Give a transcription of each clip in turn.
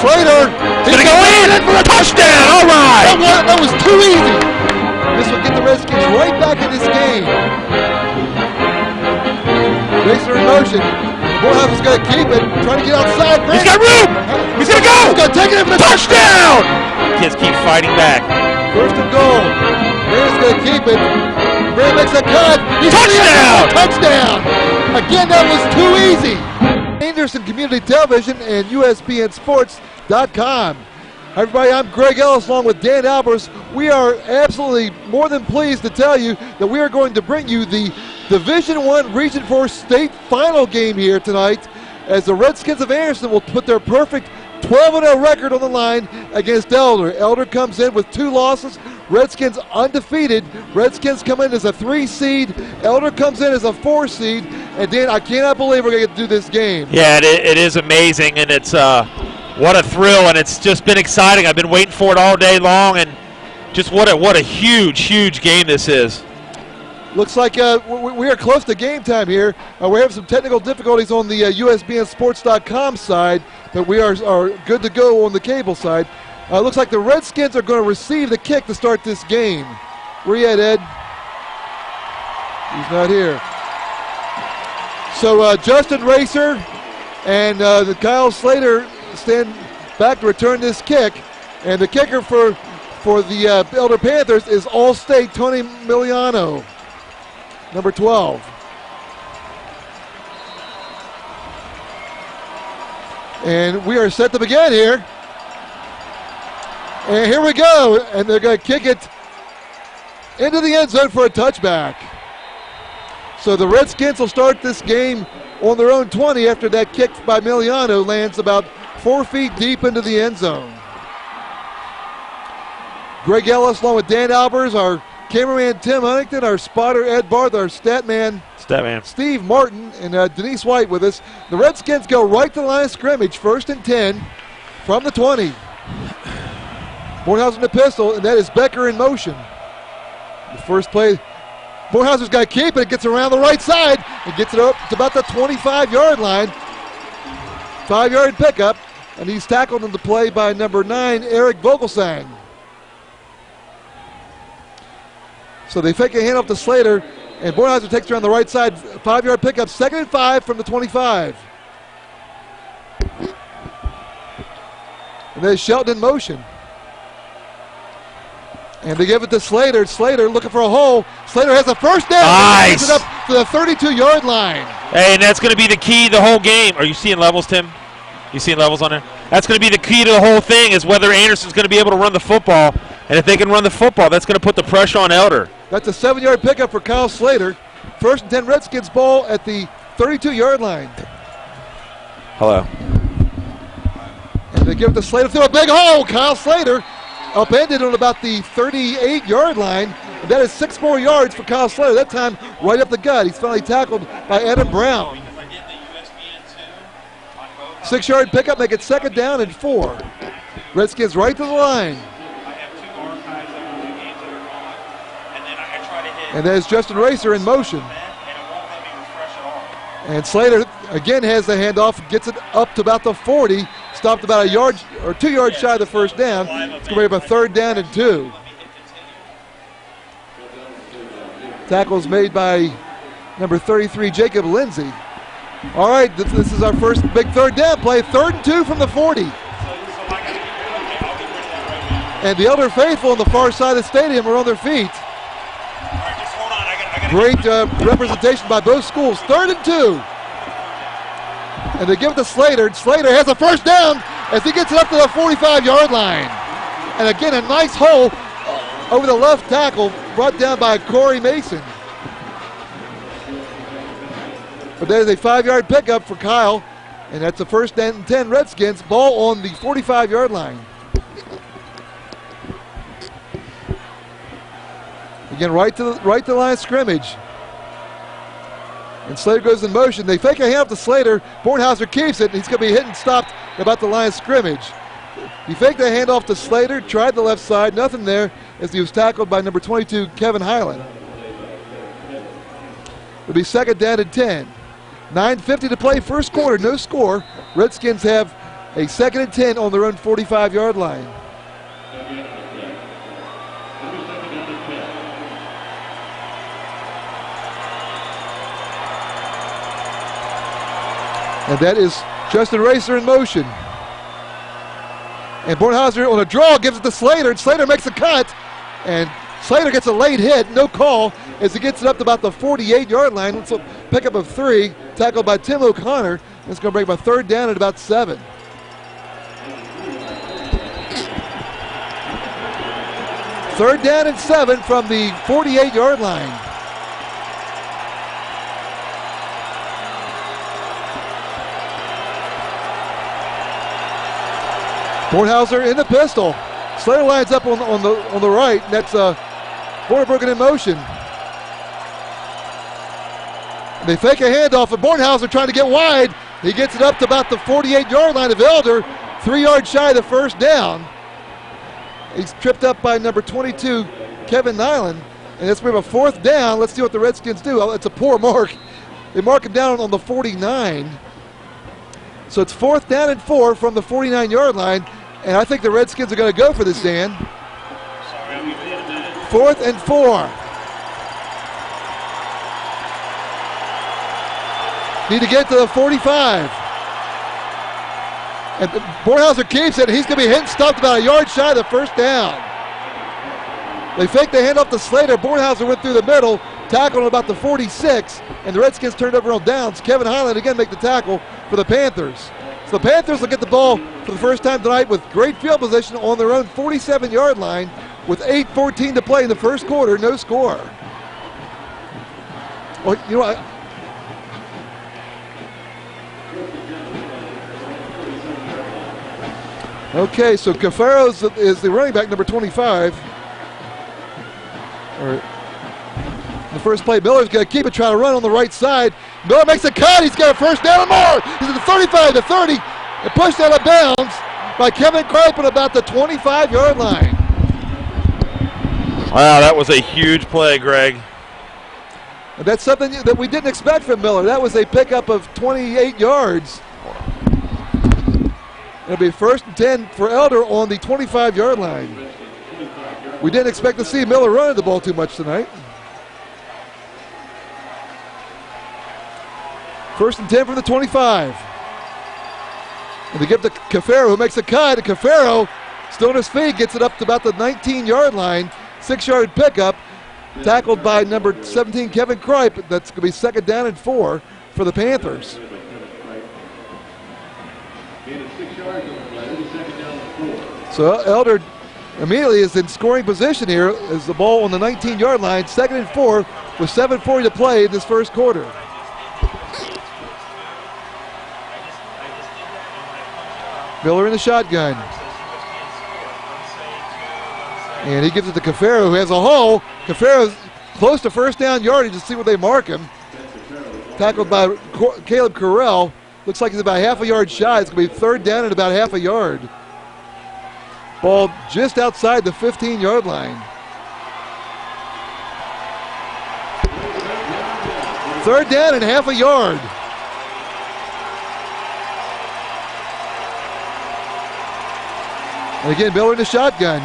Slater. He's going to go in for a touchdown. All right. That was too easy. This will get the Redskins right back in this game. Racer in motion. Morehouse is going to keep it, trying to get outside. He's got room. He's going to go. He's going to take it in for the touchdown. Kids keep fighting back. First and goal. Brandon's going to keep it. Brandon makes a cut. Touchdown. Touchdown. Again, that was too easy. Anderson Community Television and USPNSports.com. Hi everybody, I'm Greg Ellis along with Dan Albers. We are absolutely more than pleased to tell you that we are going to bring you the Division I Region 4 state final game here tonight as the Redskins of Anderson will put their perfect 12-0 record on the line against Elder. Elder comes in with 2 losses. Redskins undefeated. Redskins come in as a 3 seed. Elder comes in as a 4 seed. And Dan, I cannot believe we're going to get to do this game. Yeah, it is amazing, and it's what a thrill, and it's just been exciting. I've been waiting for it all day long, and just what a huge game this is. Looks like we are close to game time here. We're having some technical difficulties on the USBNsports.com side, but we are good to go on the cable side. Looks like the Redskins are going to receive the kick to start this game. Where you at, Ed? He's not here. So Justin Racer and Kyle Slater stand back to return this kick. And the kicker for the Elder Panthers is All-State Tony Miliano, number 12. And we are set to begin here. And here we go. And they're going to kick it into the end zone for a touchback. So the Redskins will start this game on their own 20 after that kick by Miliano lands about 4 feet deep into the end zone. Greg Ellis along with Dan Albers, our cameraman Tim Huntington, our spotter Ed Barth, our statman Steve Martin, and Denise White with us. The Redskins go right to the line of scrimmage, 1st and 10 from the 20. Morehouse in the pistol, and that is Becker in motion. The first play, Morehouse's got to keep it. It gets around the right side and gets it up to about the 25-yard line. 5-yard pickup, and he's tackled on the play by number 9, Eric Vogelsang. So they fake a handoff to Slater, and Bornhauser takes it around the right side. 5-yard pickup, 2nd and 5 from the 25. And there's Shelton in motion. And they give it to Slater. Slater looking for a hole. Slater has a first down. Nice. Gets it up to the 32-yard line. Hey, and that's going to be the key the whole game. Are you seeing levels, Tim? You seeing levels on there? That's going to be the key to the whole thing is whether Anderson's going to be able to run the football. And if they can run the football, that's going to put the pressure on Elder. That's a 7-yard pickup for Kyle Slater. 1st and 10 Redskins ball at the 32-yard line. Hello. And they give it to Slater through a big hole. Kyle Slater upended on about the 38-yard line. And that is 6 more yards for Kyle Slater. That time right up the gut. He's finally tackled by Adam Brown. 6-yard pickup, make it 2nd down and 4. Redskins right to the line. And there's Justin Racer in motion. And Slater again has the handoff, gets it up to about the 40. Stopped about a yard or 2 yards shy of the first down. It's going to be a 3rd down and 2. Tackles made by number 33, Jacob Lindsay. All right, this is our first big 3rd down play. 3rd and 2 from the 40. And the Elder faithful on the far side of the stadium are on their feet. Great representation by both schools. 3rd and 2. And they give it to Slater. Slater has a first down as he gets it up to the 45-yard line. And again, a nice hole over the left tackle brought down by Corey Mason. But there's a 5-yard pickup for Kyle, and that's a 1st and 10 Redskins. Ball on the 45-yard line. Again, right to the line of scrimmage. And Slater goes in motion. They fake a handoff to Slater. Bornhauser keeps it. He's going to be hit and stopped about the line of scrimmage. He faked the handoff to Slater, tried the left side, nothing there as he was tackled by number 22, Kevin Highland. It'll be 2nd down and 10. 9:50 to play, first quarter, no score. Redskins have A 2nd and 10 on their own 45-yard line. And that is Justin Racer in motion. And Bornhauser on a draw gives it to Slater, and Slater makes a cut. And Slater gets a late hit, no call, as he gets it up to about the 48-yard line. It's a pickup of 3, tackled by Tim O'Connor. It's going to bring up a 3rd down at about 7. Third down and 7 from the 48-yard line. Bornhauser in the pistol. Slater lines up on the right, and that's Bornebruggen in motion. They fake a handoff, and Bornhauser trying to get wide. He gets it up to about the 48-yard line of Elder, 3 yards shy of the first down. He's tripped up by number 22, Kevin Nyland, and it's going to be a 4th down. Let's see what the Redskins do. It's a poor mark. They mark him down on the 49. So it's 4th down and 4 from the 49-yard line. And I think the Redskins are going to go for this, Dan. 4th and 4. Need to get to the 45. And Bornhauser keeps it. He's going to be hit and stuffed about a yard shy of the first down. They fake the handoff to Slater. Bornhauser went through the middle, tackled about the 46, and the Redskins turned over on downs. Kevin Highland again make the tackle for the Panthers. So the Panthers will get the ball for the first time tonight with great field position on their own 47-yard line with 8:14 to play in the first quarter, no score. Well, you know, okay, so Cafaro is the running back, number 25. All right. The first play, Miller's going to keep it, try to run on the right side. Miller makes a cut. He's got a first down and more. He's at the 35, the 30, and pushed out of bounds by Kevin Kripe at about the 25-yard line. Wow, that was a huge play, Greg. And that's something that we didn't expect from Miller. That was a pickup of 28 yards. It'll be 1st and 10 for Elder on the 25-yard line. We didn't expect to see Miller running the ball too much tonight. 1st and 10 from the 25. And they give to Cafaro, who makes a cut. And Cafaro, still on his feet, gets it up to about the 19-yard line. 6-yard pickup, tackled by number 17, Kevin Kripe. That's going to be 2nd down and 4 for the Panthers. So Elder immediately is in scoring position here as the ball on the 19-yard line, 2nd and 4 with 7:40 to play in this first quarter. Miller in the shotgun. And he gives it to Cafaro, who has a hole. Cafaro's close to first down yardage to see where they mark him. Tackled by Caleb Carell. Looks like he's about half a yard shy. It's going to be 3rd down and about half a yard. Ball just outside the 15-yard line. 3rd down and half a yard. And again, Miller in the shotgun.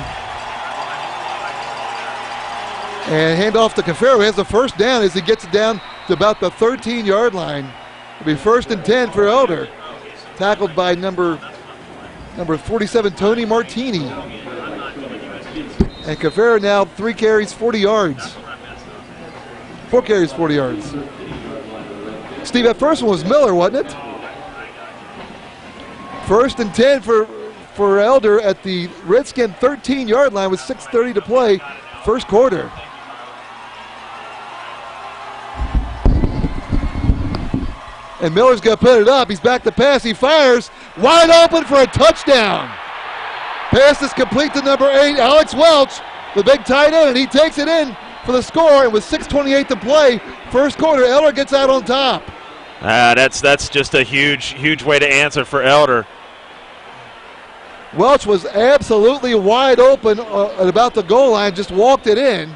And handoff to Cafaro, has the first down as he gets it down to about the 13-yard line. It'll be 1st and 10 for Elder. Tackled by number 47, Tony Martini. And Cafaro now 3 carries, 40 yards. 4 carries, 40 yards. Steve, that first one was Miller, wasn't it? 1st and 10 for Elder at the Redskin 13-yard line with 6:30 to play, first quarter. And Miller's going to put it up. He's back to pass. He fires. Wide open for a touchdown. Pass is complete to number 8, Alex Welch, the big tight end, and he takes it in for the score. And with 6:28 to play, first quarter, Elder gets out on top. That's just a huge way to answer for Elder. Welch was absolutely wide open at about the goal line, just walked it in.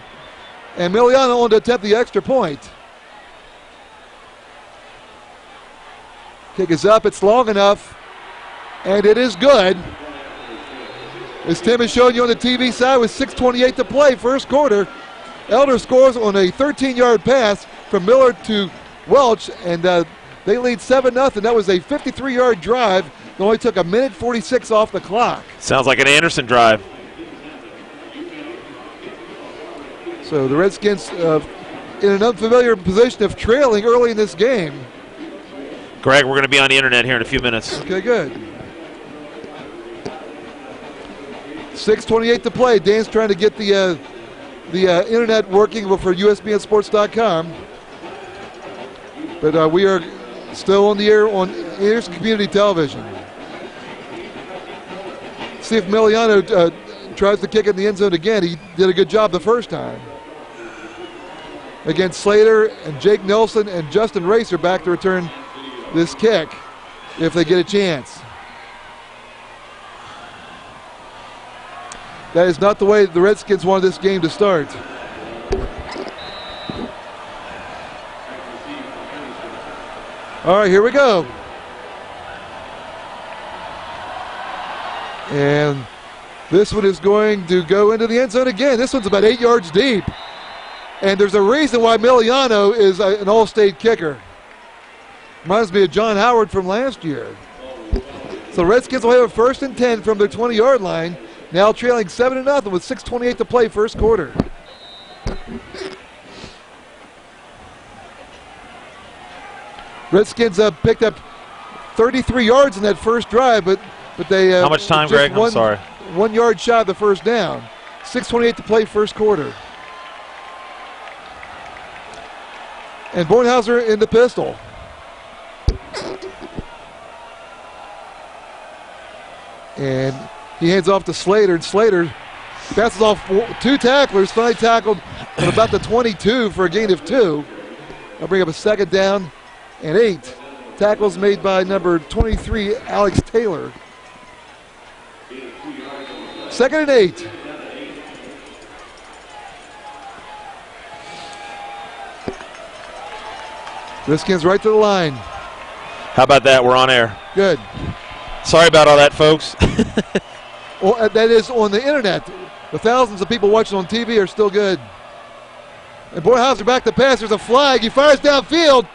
And Miliano wanted to attempt the extra point. Kick is up, it's long enough. And it is good. As Tim is showing you on the TV side with 6:28 to play, first quarter. Elder scores on a 13-yard pass from Miller to Welch, and they lead 7-0. That was a 53-yard drive. It only took 1:46 off the clock. Sounds like an Anderson drive. So the Redskins in an unfamiliar position of trailing early in this game. Greg, we're going to be on the internet here in a few minutes. Okay, good. 6:28 to play. Dan's trying to get the internet working for USBNsports.com. But we are still on the air on Anderson Community Television. See if Miliano tries to kick it in the end zone again. He did a good job the first time. Against Slater and Jake Nelson and Justin Racer back to return this kick if they get a chance. That is not the way the Redskins wanted this game to start. All right, here we go. And this one is going to go into the end zone again. This one's about 8 yards deep. And there's a reason why Miliano is an all-state kicker. Reminds me of John Howard from last year. So Redskins will have a 1st and 10 from their 20-yard line. Now trailing 7-0 with 6:28 to play, first quarter. Redskins picked up 33 yards in that first drive, but they how much time, Greg? I'm sorry. 1 yard shy of the first down. 6:28 to play, first quarter. And Bornhauser in the pistol. And he hands off to Slater, and Slater passes off 2 tacklers, finally tackled at about the 22 for a gain of 2. I'll bring up a 2nd down and 8. Tackles made by number 23, Alex Taylor. 2nd and 8. Redskins right to the line. How about that? We're on air. Good. Sorry about all that, folks. Well, that is on the internet. The thousands of people watching on TV are still good. And Bornhauser back to pass. There's a flag. He fires downfield,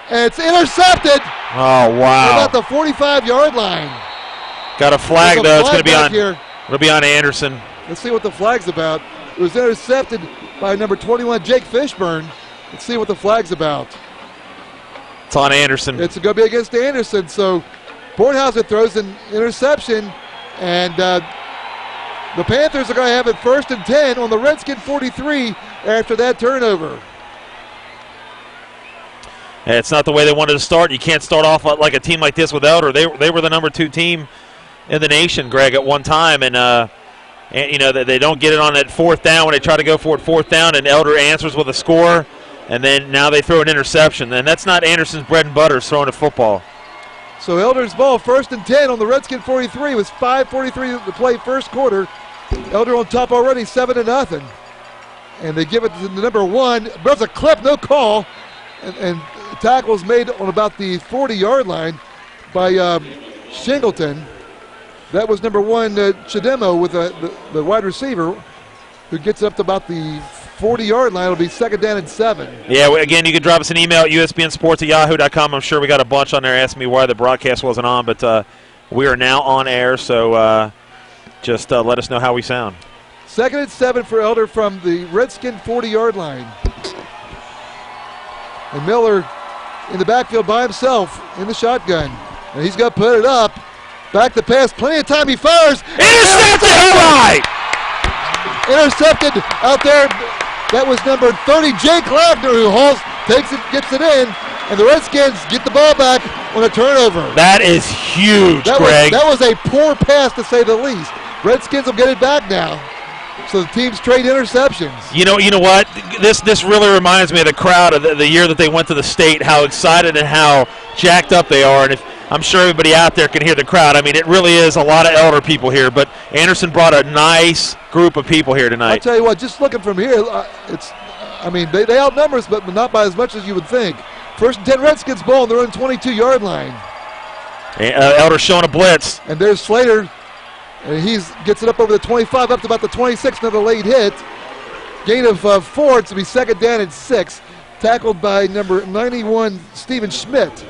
and it's intercepted. Oh, wow. About the 45-yard line. Got a flag, though. It's going to be on here. It'll be on Anderson. Let's see what the flag's about. It was intercepted by number 21, Jake Fishburne. Let's see what the flag's about. It's on Anderson. It's going to be against Anderson. So Bornhauser throws an interception, and the Panthers are going to have it 1st and 10 on the Redskin 43 after that turnover. Yeah, it's not the way they wanted to start. You can't start off like a team like this with Elder. They were the number 2 team in the nation, Greg, at one time, and you know they don't get it on that 4th down when they try to go for it 4th down, and Elder answers with a score, and then now they throw an interception, and that's not Anderson's bread and butter, is throwing a football. So Elder's ball, 1st and 10 on the Redskin 43 with 5:43 to play, first quarter. Elder on top already, 7-0, and they give it to the number 1. There's a clip, no call, and tackles made on about the 40-yard line by Shingleton. That was number 1, Chidemo, with the wide receiver, who gets up to about the 40-yard line. It'll be 2nd down and 7. Yeah, again, you can drop us an email at usbnsports@yahoo.com. I'm sure we got a bunch on there asking me why the broadcast wasn't on, but we are now on air, so just let us know how we sound. 2nd and 7 for Elder from the Redskin 40-yard line. And Miller in the backfield by himself in the shotgun. And he's going to put it up. Back to pass, plenty of time, he fires. Intercepted! All right! Intercepted out there. That was number 30, Jake Lavner, who takes it, gets it in, and the Redskins get the ball back on a turnover. That is huge, Greg. That was a poor pass, to say the least. Redskins will get it back now. So the teams trade interceptions. You know what? This really reminds me of the crowd of the year that they went to the state, how excited and how jacked up they are. And I'm sure everybody out there can hear the crowd. I mean, it really is a lot of Elder people here, but Anderson brought a nice group of people here tonight. I'll tell you what, just looking from here, they outnumber us, but not by as much as you would think. 1st and 10 Redskins ball on their own 22-yard line. Elder showing a blitz. And there's Slater. And he gets it up over the 25, up to about the 26, another late hit. Gain of 4, it's to be second down and 6. Tackled by number 91, Steven Schmidt.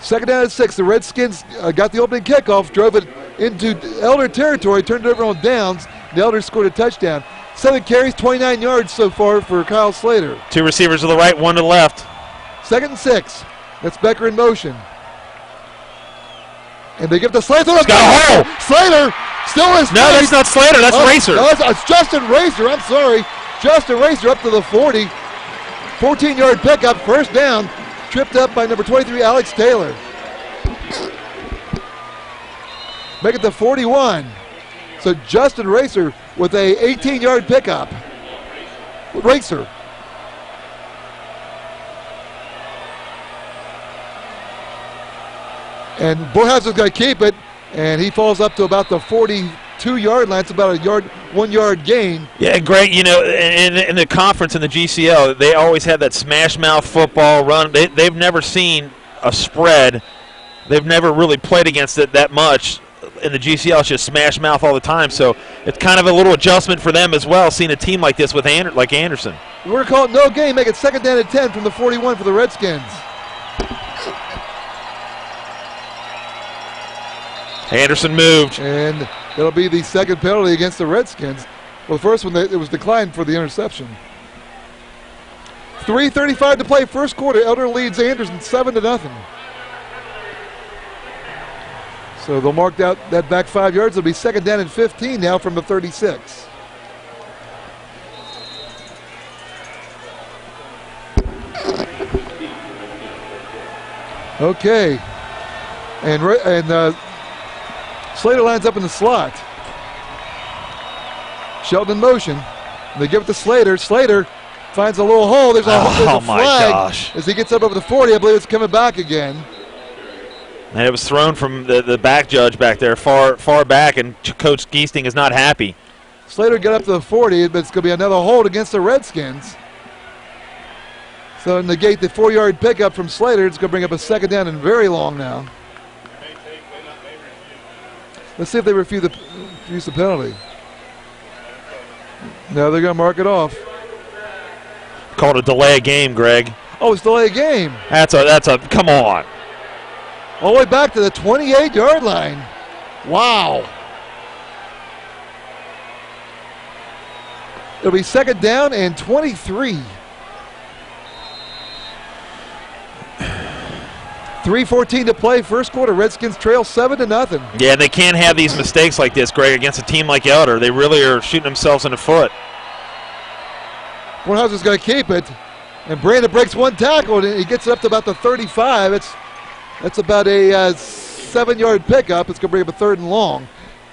Second down and 6. The Redskins got the opening kickoff, drove it into Elder territory, turned it over on downs. The Elders scored a touchdown. 7 carries, 29 yards so far for Kyle Slater. 2 receivers to the right, 1 to the left. Second and 6. That's Becker in motion. And they give to Slater. He's got a hole. Slater still is. No, that's not Slater. That's Racer. No, it's Justin Racer. I'm sorry. Justin Racer up to the 40. 14-yard pickup, first down. Tripped up by number 23, Alex Taylor. Make it to 41. So Justin Racer with a 18-yard pickup. Racer. And Borhauser's going to keep it, and he falls up to about the 42-yard line. It's about a 1 yard gain. Yeah, Greg, you know, in the conference in the GCL, they always have that smash mouth football run. They've never seen a spread. They've never really played against it that much. In the GCL, it's just smash mouth all the time. So it's kind of a little adjustment for them as well, seeing a team like this with like Anderson. We're going to call it no gain, make it second down and 10 from the 41 for the Redskins. Anderson moved. And it'll be the second penalty against the Redskins. Well, the first one, it was declined for the interception. 3:35 to play, first quarter. Elder leads Anderson 7-0. So they'll mark out that back 5 yards. It'll be second down and 15 now from the 36. Okay. And Slater lines up in the slot. Shelton in motion. They give it to Slater. Slater finds a little hole. There's a flag my gosh. as he gets up over the 40. I believe it's coming back again. And it was thrown from the back judge back there, far back, and Coach Giesting is not happy. Slater got up to the 40, but it's going to be another hold against the Redskins. So negate the 4-yard pickup from Slater. It's going to bring up a second down and very long now. Let's see if they refuse the penalty. No, they're going to mark it off. Called a delay of game, Greg. Oh, it's delay of game. That's a come on. All the way back to the 28-yard line. Wow. It'll be second down and 23. 3:14 to play, first quarter. Redskins trail 7-0. Yeah, they can't have these mistakes like this, Greg, against a team like Elder. They really are shooting themselves in the foot. Borhauser's going to keep it, and Brandon breaks one tackle, and he gets it up to about the 35. That's about a 7-yard pickup. It's going to bring up a third and long.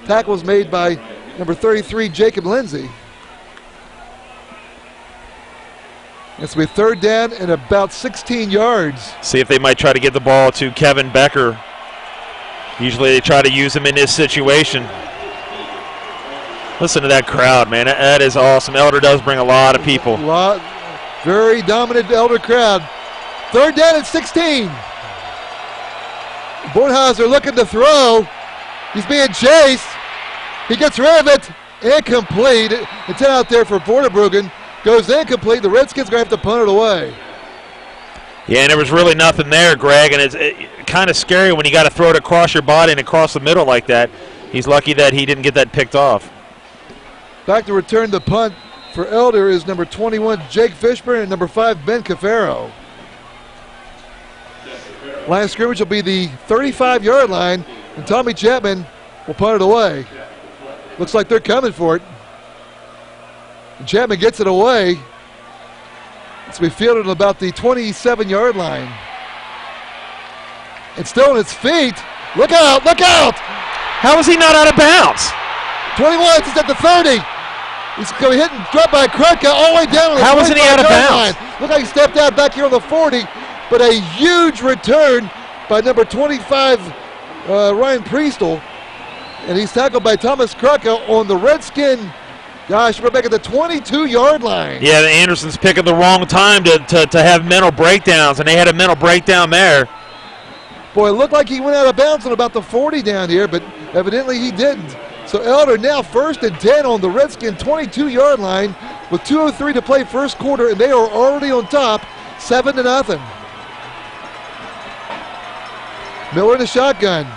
Tackle was made by number 33, Jacob Lindsay. It's going to be third down and about 16 yards. See if they might try to get the ball to Kevin Becker. Usually they try to use him in this situation. Listen to that crowd, man. That is awesome. Elder does bring a lot of people. Very dominant Elder crowd. Third down and 16. Bornhauser looking to throw. He's being chased. He gets rid of it. Incomplete. It's out there for Vorderbruggen. Goes incomplete. The Redskins going to have to punt it away. Yeah, and there was really nothing there, Greg, and it's kind of scary when you got to throw it across your body and across the middle like that. He's lucky that he didn't get that picked off. Back to return the punt for Elder is number 21, Jake Fishburne, and number 5, Ben Cafaro. Line of scrimmage will be the 35-yard line, and Tommy Chapman will punt it away. Looks like they're coming for it. And Chapman gets it away. It's going to be fielded at about the 27-yard line. It's still on its feet. Look out, look out! How is he not out of bounds? 21, he's at the 30. He's going to hit and drop by Krutka all the way down on the 25-yard line. How isn't he out of bounds? Look like he stepped out back here on the 40, but a huge return by number 25, Ryan Priestl. And he's tackled by Thomas Krutka on the Redskin Gosh, we're back at the 22-yard line. Yeah, the Anderson's picking the wrong time to have mental breakdowns, and they had a mental breakdown there. Boy, it looked like he went out of bounds on about the 40 down here, but evidently he didn't. So Elder now 1st and 10 on the Redskin 22-yard line with 2:03 to play first quarter, and they are already on top, 7-0. Miller in the shotgun.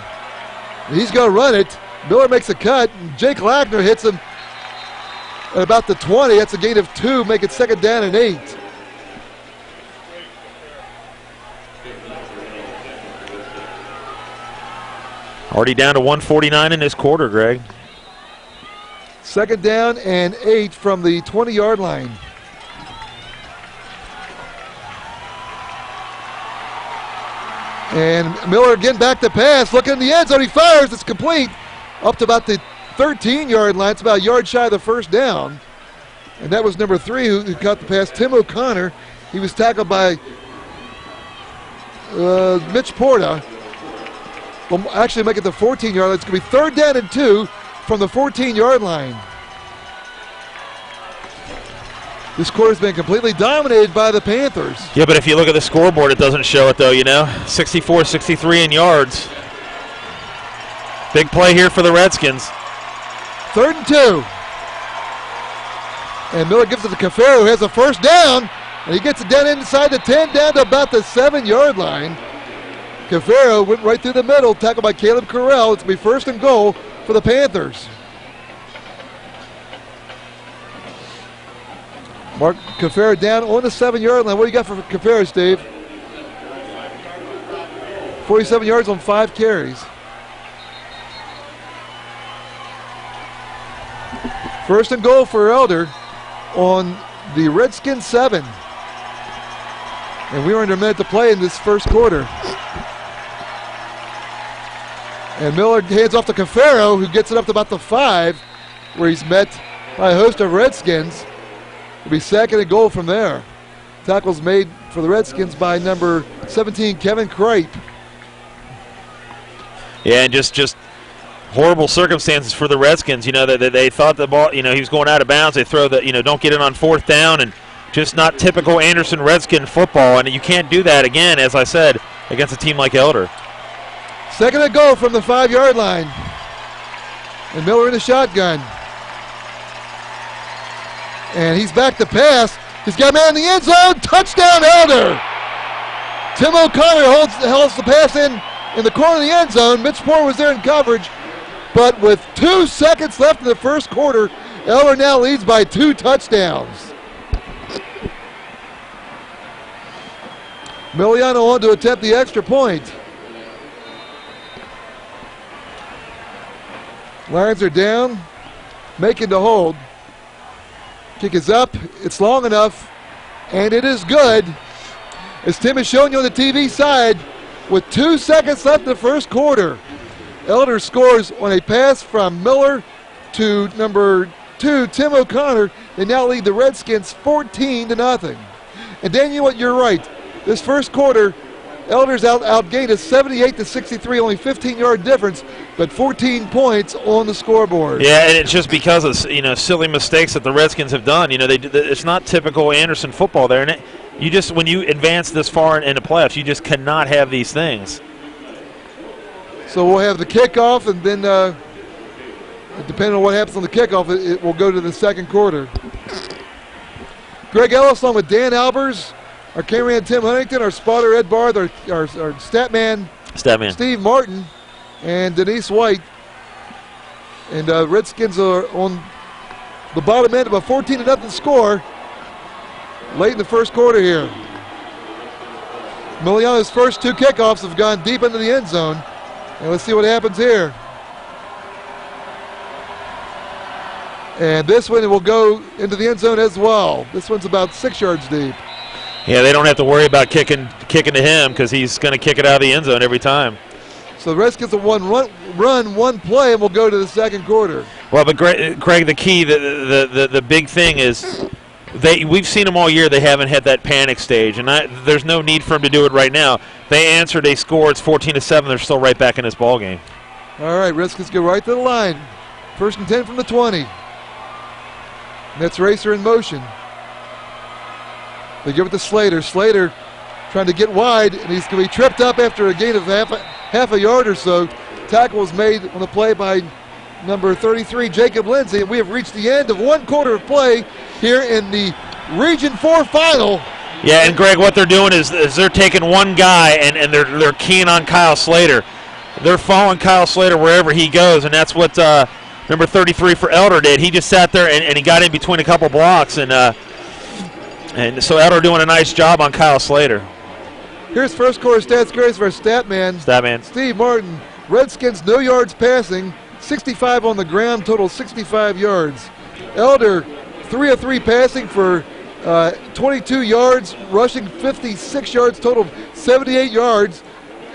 He's going to run it. Miller makes a cut. Jake Lackner hits him at about the 20. That's a gain of 2, make it 2nd down and 8. Already down to 149 in this quarter, Greg. 2nd down and 8 from the 20-yard line. And Miller again back to pass. Look in the end zone. He fires. It's complete. Up to about the 13-yard line. It's about a yard shy of the first down. And that was number 3 who caught the pass, Tim O'Connor. He was tackled by Mitch Porta. Will actually make it the 14-yard line. It's going to be 3rd down and 2 from the 14-yard line. This quarter's been completely dominated by the Panthers. Yeah, but if you look at the scoreboard, it doesn't show it, though, 64-63 in yards. Big play here for the Redskins. 3rd and 2. And Miller gives it to Cafaro, who has a first down. And he gets it down inside the 10, down to about the 7-yard line. Cafaro went right through the middle, tackled by Caleb Carell. It's going to be 1st and goal for the Panthers. Mark Cafaro down on the 7-yard line. What do you got for Cafaro, Steve? 47 yards on 5 carries. 1st and goal for Elder on the Redskins 7. And we were under a minute to play in this first quarter. And Miller hands off to Cafaro, who gets it up to about the 5, where he's met by a host of Redskins. It'll be 2nd and goal from there. Tackles made for the Redskins by number 17, Kevin Kripe. Yeah, and just horrible circumstances for the Redskins. They thought the ball, he was going out of bounds. They throw the, don't get it on 4th down, and just not typical Anderson Redskin football. And you can't do that again, as I said, against a team like Elder. 2nd and goal from the 5-yard line. And Miller in the shotgun. And he's back to pass. He's got a man in the end zone. Touchdown, Elder. Tim O'Connor holds the pass in the corner of the end zone. Mitch Moore was there in coverage. But with 2 seconds left in the first quarter, Elder now leads by 2 touchdowns. Miliano on to attempt the extra point. Lions are down, making the hold. Kick is up, it's long enough, and it is good. As Tim is showing you on the TV side, with 2 seconds left in the first quarter, Elder scores on a pass from Miller to number 2, Tim O'Connor. They now lead the Redskins 14-0. And Dan, you know what? You're right. This first quarter, Elder's outgained us 78-63, only 15-yard difference, but 14 points on the scoreboard. Yeah, and it's just because of silly mistakes that the Redskins have done. It's not typical Anderson football there, and when you advance this far in the playoffs, you just cannot have these things. So we'll have the kickoff, and then depending on what happens on the kickoff, it will go to the second quarter. Greg Ellis along with Dan Albers, our cameraman Tim Huntington, our spotter Ed Barth, our stat man Steve Martin, and Denise White. And Redskins are on the bottom end of a 14-0 score late in the first quarter here. Miliano's first 2 kickoffs have gone deep into the end zone. And let's see what happens here. And this one will go into the end zone as well. This one's about 6 yards deep. Yeah, they don't have to worry about kicking to him because he's going to kick it out of the end zone every time. So the Redskins have one play, and we'll go to the second quarter. Well, but Craig, the key, the big thing is we've seen them all year. They haven't had that panic stage, and there's no need for them to do it right now. They answered, they scored. It's 14-7. They're still right back in this ball game. All right, Redskins go right to the line. 1st and 10 from the 20. And that's Racer in motion. They give it to Slater. Slater trying to get wide, and he's going to be tripped up after a gain of half a yard or so. Tackle was made on the play by number 33, Jacob Lindsay, and we have reached the end of one quarter of play here in the Region 4 final. Yeah, and Greg, what they're doing is they're taking one guy and they're keying on Kyle Slater. They're following Kyle Slater wherever he goes, and that's what number 33 for Elder did. He just sat there and he got in between a couple blocks, and so Elder doing a nice job on Kyle Slater. Here's first quarter stats, Grace, for Statman. Steve Martin. Redskins no yards passing, 65 on the ground, total 65 yards. Elder 3 of 3 passing for 22 yards, rushing 56 yards, total 78 yards.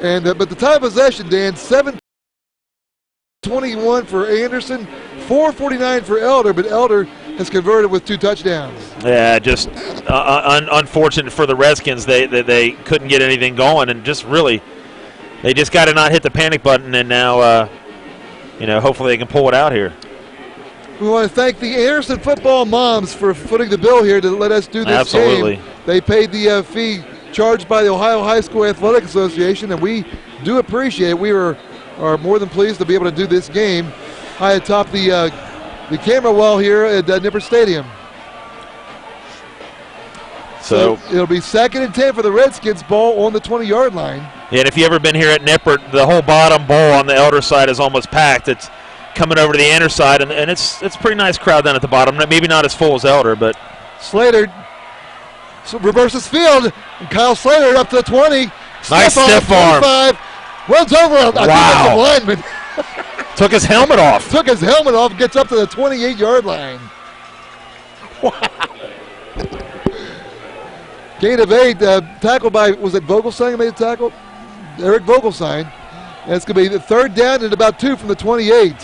And but the time of possession, Dan, 7:21 for Anderson, 4:49 for Elder, but Elder has converted with 2 touchdowns. Yeah, just unfortunate for the Redskins. They couldn't get anything going, and just really, they just got to not hit the panic button, and now, hopefully they can pull it out here. We want to thank the Anderson football moms for footing the bill here to let us do this Absolutely. game. They paid the fee charged by the Ohio High School Athletic Association, and we do appreciate it. We are more than pleased to be able to do this game high atop the camera wall here at Nippert Stadium. So it'll be 2nd and 10 for the Redskins, ball on the 20-yard line. Yeah, and if you've ever been here at Nippert, the whole bottom bowl on the Elder side is almost packed. It's coming over to the Anderson side, and it's a pretty nice crowd down at the bottom. Maybe not as full as Elder, but Slater reverses field, and Kyle Slater up to the 20. Nice stiff arm. Runs over a defensive lineman. Took his helmet off. Gets up to the 28-yard line. Wow. Gain of 8, tackled by, was it Vogelstein who made the tackle? Eric Vogelstein. And it's going to be the 3rd down and about 2 from the 28.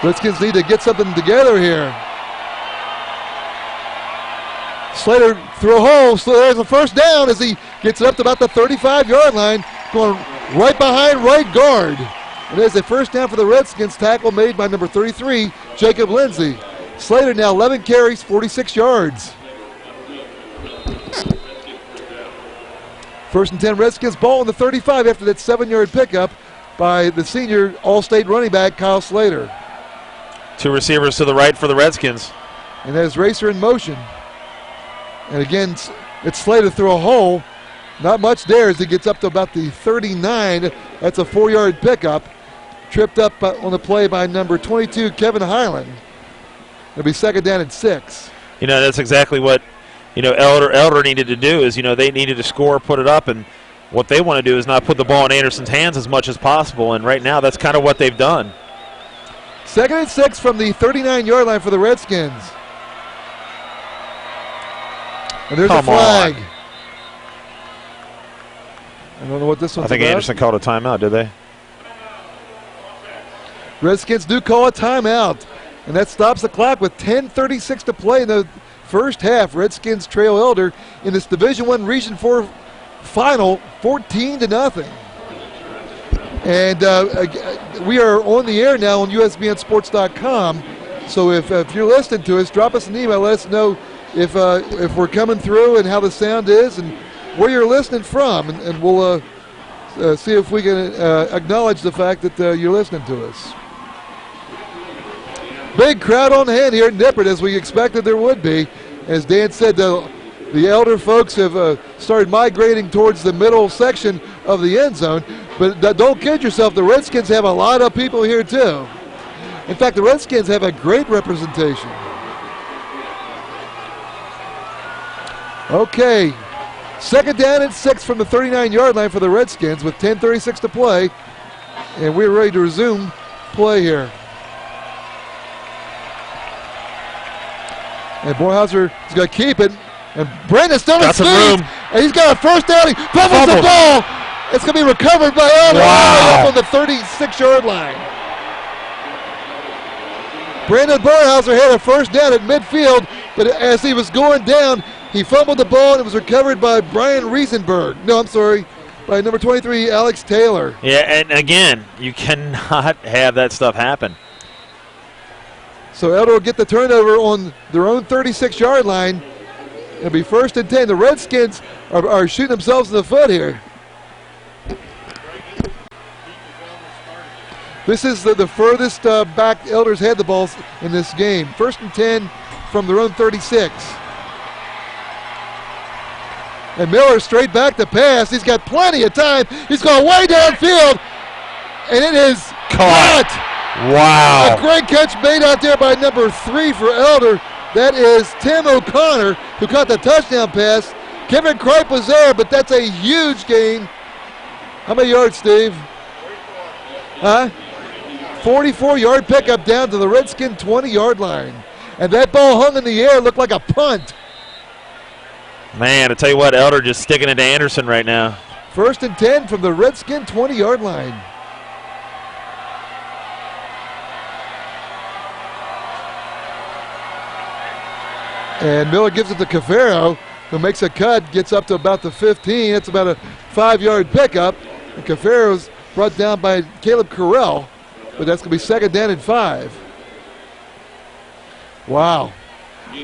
Redskins need to get something together here. Slater through a hole, so there's a first down as he gets it up to about the 35-yard line, going right behind right guard. And there's a first down for the Redskins, tackle made by number 33, Jacob Lindsay. Slater now 11 carries, 46 yards. 1st and 10 Redskins, ball on the 35 after that 7-yard pickup by the senior All-State running back, Kyle Slater. 2 receivers to the right for the Redskins. And there's Racer in motion. And again, it's Slater through a hole. Not much there as he gets up to about the 39. That's a 4-yard pickup. Tripped up on the play by number 22, Kevin Highland. It'll be 2nd down and 6. That's exactly what, Elder needed to do is, they needed to score, put it up, and what they want to do is not put the ball in Anderson's hands as much as possible, and right now that's kind of what they've done. 2nd and 6 from the 39-yard line for the Redskins. And there's a flag. I don't know what this one's about. I think Anderson called a timeout, did they? Redskins do call a timeout, and that stops the clock with 10:36 to play in the first half. Redskins trail Elder in this Division I Region 4 final, 14-0. And we are on the air now on USBNsports.com. So if you're listening to us, drop us an email. Let us know if we're coming through and how the sound is and where you're listening from. And we'll see if we can acknowledge the fact that you're listening to us. Big crowd on hand here at Nippert, as we expected there would be. As Dan said, the Elder folks have started migrating towards the middle section of the end zone. But don't kid yourself, the Redskins have a lot of people here too. In fact, the Redskins have a great representation. Okay, 2nd down and 6 from the 39-yard line for the Redskins with 10:36 to play. And we're ready to resume play here. And Borhauser is going to keep it. And Brandon's still in his feet. And he's got a first down. He fumbles the ball. It's going to be recovered by Elder up on the 36-yard line. Brandon Borhauser had a first down at midfield, but as he was going down, he fumbled the ball and it was recovered by Brian Riesenberg. No, I'm sorry. by number 23, Alex Taylor. Yeah, and again, you cannot have that stuff happen. So Elder will get the turnover on their own 36-yard line. It'll be 1st and 10. The Redskins are shooting themselves in the foot here. This is the furthest back Elders had the balls in this game. 1st and 10 from their own 36. And Miller straight back to pass. He's got plenty of time. He's going way downfield. And it is caught. Wow. A great catch made out there by number 3 for Elder. That is Tim O'Connor, who caught the touchdown pass. Kevin Kripe was there, but that's a huge gain. How many yards, Steve? 44-yard pickup down to the Redskin 20-yard line. And that ball hung in the air, looked like a punt. Man, I tell you what, Elder just sticking it to Anderson right now. 1st and 10 from the Redskin 20-yard line. And Miller gives it to Cafaro, who makes a cut, gets up to about the 15. It's about a 5-yard pickup. And Cafaro's brought down by Caleb Carell, but that's going to be 2nd down and 5. Wow.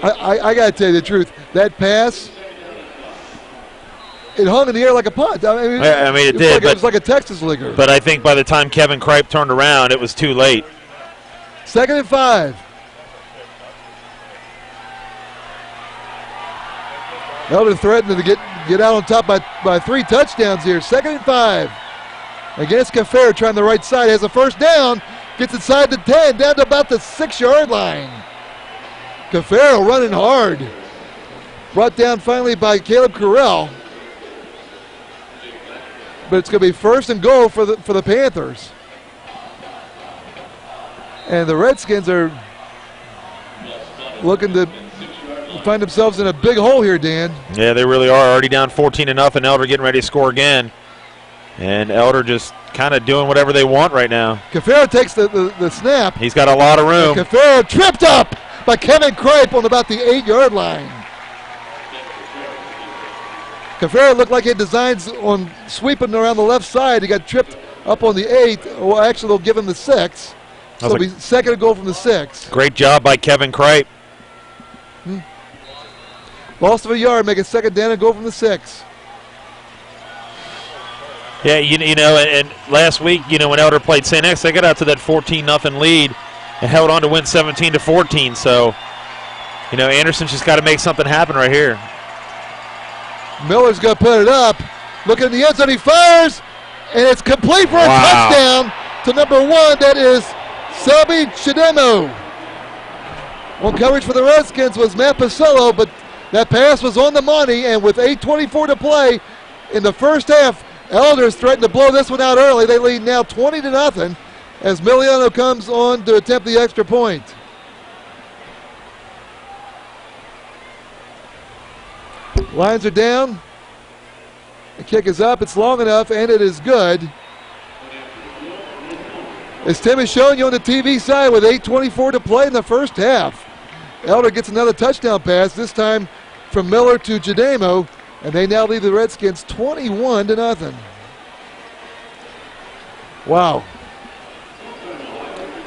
I got to tell you the truth. That pass, it hung in the air like a punt. I mean it did. It was like a Texas ligger. But I think by the time Kevin Kripe turned around, it was too late. 2nd and 5. Elder threatened to get out on top by 3 touchdowns here. 2nd and 5. Against Cafaro, trying the right side. Has a 1st down. Gets inside the 10, down to about the 6-yard line. Cafaro running hard. Brought down finally by Caleb Carell. But it's going to be 1st and goal for the Panthers. And the Redskins are looking to find themselves in a big hole here, Dan. Yeah, they really are. Already down 14-0. Elder getting ready to score again. And Elder just kind of doing whatever they want right now. Cafaro takes the snap. He's got a lot of room. Cafaro tripped up by Kevin Kripe on about the 8-yard line. Cafaro looked like he had designs on sweeping around the left side. He got tripped up on the 8. Well, actually, they'll give him the 6. So it'll be 2nd and goal from the 6. Great job by Kevin Kripe. Loss of a yard, make it 2nd down and goal from the 6. Yeah, you know, and last week, you know, when Elder played St. X, they got out to that 14-0 lead and held on to win 17-14. So, you know, Anderson's just got to make something happen right here. Miller's going to put it up. Look in the end zone, he fires, and it's complete for a touchdown to number 1. That is Selby Chidemo. On coverage for the Redskins was Matt Pasillo, but that pass was on the money, and with 8:24 to play in the first half, Elders threatened to blow this one out early. They lead now 20-0 as Miliano comes on to attempt the extra point. Lines are down. The kick is up. It's long enough, and it is good. As Tim is showing you on the TV side with 8:24 to play in the first half. Elder gets another touchdown pass, this time from Miller to Jademo, and they now lead the Redskins 21-0. Wow.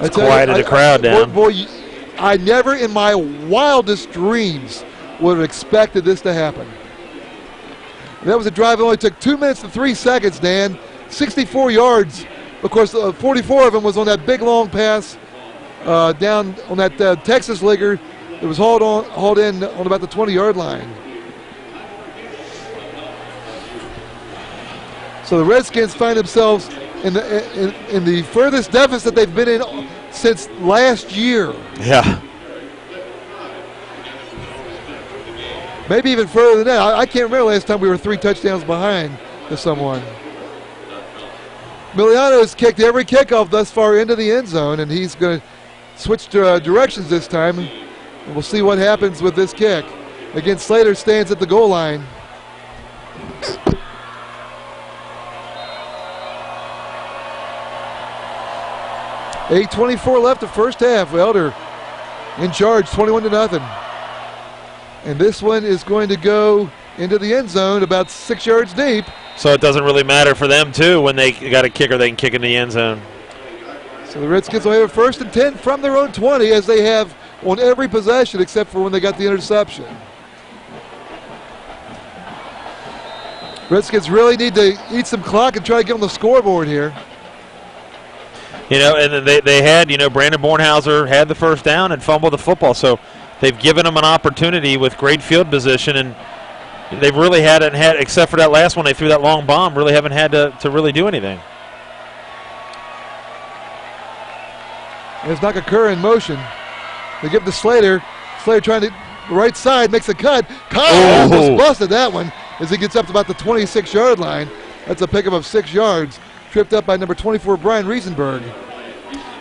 It's quieted the crowd down. Boy, I never in my wildest dreams would have expected this to happen. That was a drive that only took 2 minutes and 3 seconds, Dan. 64 yards. Of course, 44 of them was on that big long pass down on that Texas ligger. It was hauled in on about the 20-yard line. So the Redskins find themselves in the furthest deficit they've been in since last year. Yeah. Maybe even further than that. I can't remember last time we were 3 touchdowns behind to someone. Miliano has kicked every kickoff thus far into the end zone, and he's going to switch directions this time. And we'll see what happens with this kick. Again, Slater stands at the goal line. $8:24 left the first half. Elder in charge, 21-0. And this one is going to go into the end zone about 6 yards deep. So it doesn't really matter for them, too, when they got a kicker they can kick in the end zone. So the Redskins will have a 1st and 10 from their own 20, as they have on every possession except for when they got the interception. Redskins really need to eat some clock and try to get on the scoreboard here. You know, and they had, you know, Brandon Bornhauser had the first down and fumbled the football. So they've given him an opportunity with great field position, and they really hadn't had, except for that last one, they threw that long bomb, really haven't had to really do anything. There's Nakakura in motion. They give to Slater. Slater trying to the right side, makes a cut. Kyle almost busted that one as he gets up to about the 26-yard line. That's a pickup of 6 yards. Tripped up by number 24, Brian Riesenberg.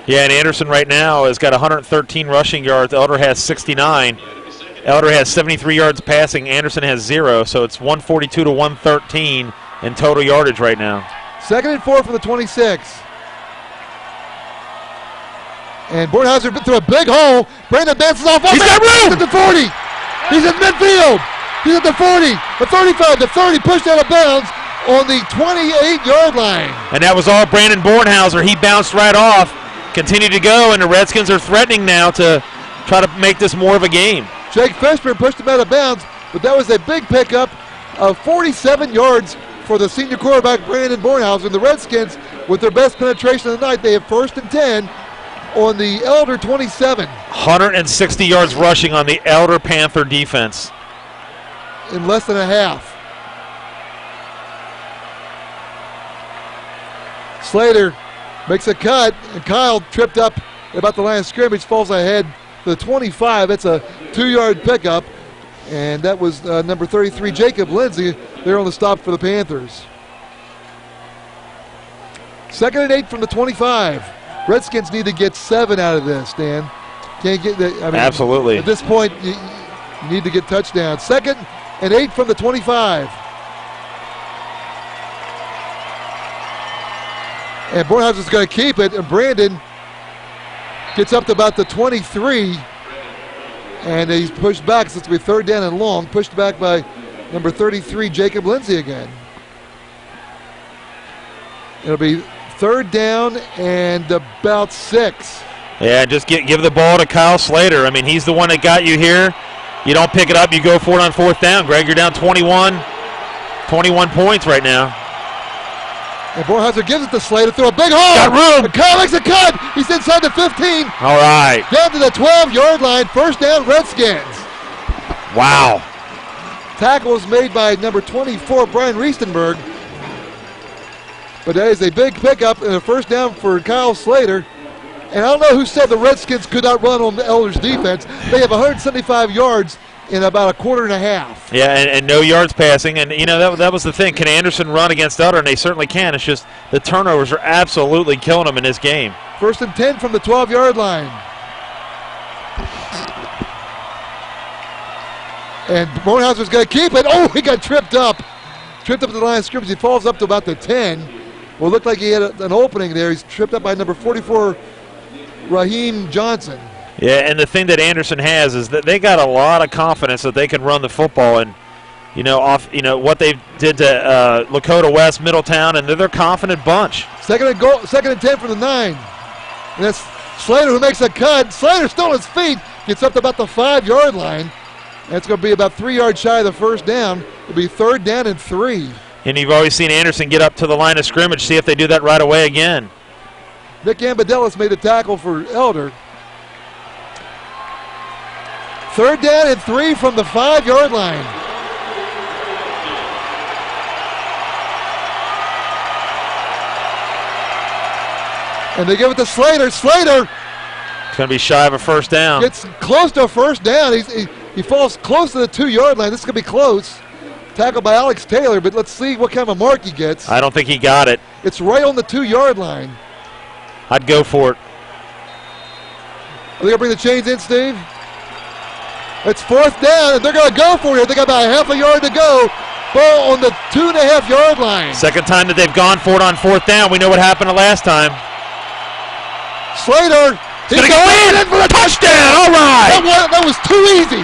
Yeah, and Anderson right now has got 113 rushing yards. Elder has 69. Elder has 73 yards passing. Anderson has 0, so it's 142 to 113 in total yardage right now. 2nd and 4 from the 26. And Bornhauser through a big hole. Brandon bounces off. He's got room! He's at the 40. He's at midfield. He's at the 40, the 35, the 30, pushed out of bounds on the 28-yard line. And that was all Brandon Bornhauser. He bounced right off, continued to go, and the Redskins are threatening now to try to make this more of a game. Jake Fishburne pushed him out of bounds, but that was a big pickup of 47 yards for the senior quarterback, Brandon Bornhauser. The Redskins, with their best penetration of the night, they have 1st and 10 on the Elder 27. 160 yards rushing on the Elder Panther defense. In less than a half. Slater makes a cut, and Kyle tripped up about the line of scrimmage, falls ahead to the 25. That's a 2-yard pickup, and that was number 33, Jacob Lindsay, there on the stop for the Panthers. 2nd and 8 from the 25. Redskins need to get 7 out of this, Dan. Can't get that. I mean, absolutely. At this point, you need to get touchdowns. 2nd and 8 from the 25. And Bornhauser's going to keep it, and Brandon gets up to about the 23, and he's pushed back, so it's going to be 3rd down and long, pushed back by number 33, Jacob Lindsay again. It'll be 3rd down and about 6. Yeah, just give the ball to Kyle Slater. I mean, he's the one that got you here. You don't pick it up, you go for it on 4th down, Greg. You're down 21 points right now. And Bornhauser gives it to Slater through a big hole. Got room. And Kyle makes a cut. He's inside the 15. All right. Down to the 12-yard line. 1st down, Redskins. Wow. Tackle was made by number 24, Brian Riesenberg. But that is a big pickup and a 1st down for Kyle Slater. And I don't know who said the Redskins could not run on the Elders defense. They have 175 yards in about a quarter and a half. Yeah, and no yards passing. And, you know, that was the thing. Can Anderson run against Elder? And they certainly can. It's just the turnovers are absolutely killing them in this game. 1st and 10 from the 12-yard line. And Bornhauser's going to keep it. Oh, he got tripped up. Tripped up to the line of scrimmage. He falls up to about the 10. Well, it looked like he had an opening there. He's tripped up by number 44, Raheem Johnson. Yeah, and the thing that Anderson has is that they got a lot of confidence that they can run the football, and what they did to Lakota West, Middletown, and they're a confident bunch. 2nd and 10 from the 9. And that's Slater who makes a cut. Slater still on his feet, gets up to about the 5-yard line. That's going to be about 3 yards shy of the 1st down. It'll be 3rd down and 3. And you've always seen Anderson get up to the line of scrimmage, see if they do that right away again. Nick Ambadelis made a tackle for Elder. 3rd down and 3 from the 5-yard line. And they give it to Slater. Slater It's going to be shy of a 1st down. gets close to a 1st down. He falls close to the 2-yard line. This is going to be close. Tackled by Alex Taylor, but let's see what kind of a mark he gets. I don't think he got it. It's right on the 2-yard line. I'd go for it. Are they going to bring the chains in, Steve? It's 4th down, and they're going to go for it. They got about half a yard to go. Ball on the 2.5-yard line. Second time that they've gone for it on 4th down. We know what happened the last time. Slater. He's going to go in for the touchdown. All right. That was too easy.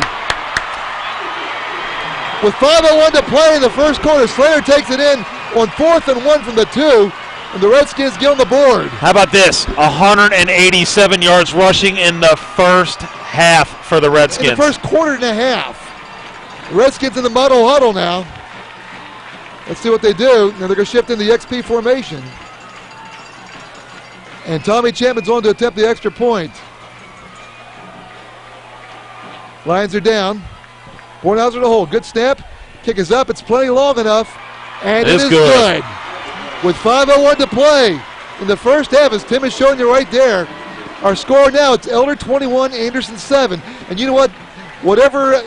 With 5:01 to play in the first quarter, Slater takes it in on 4th and 1 from the 2, and the Redskins get on the board. How about this? 187 yards rushing in the first half for the Redskins. In the first quarter and a half. The Redskins in the muddle huddle now. Let's see what they do. Now they're going to shift into the XP formation. And Tommy Chapman's on to attempt the extra point. Lions are down. Bornhauser to hold. Good snap. Kick is up. It's plenty long enough. And it is good. With 5:01 to play in the first half, as Tim is showing you right there, our score now, it's Elder 21, Anderson 7. And you know what? Whatever,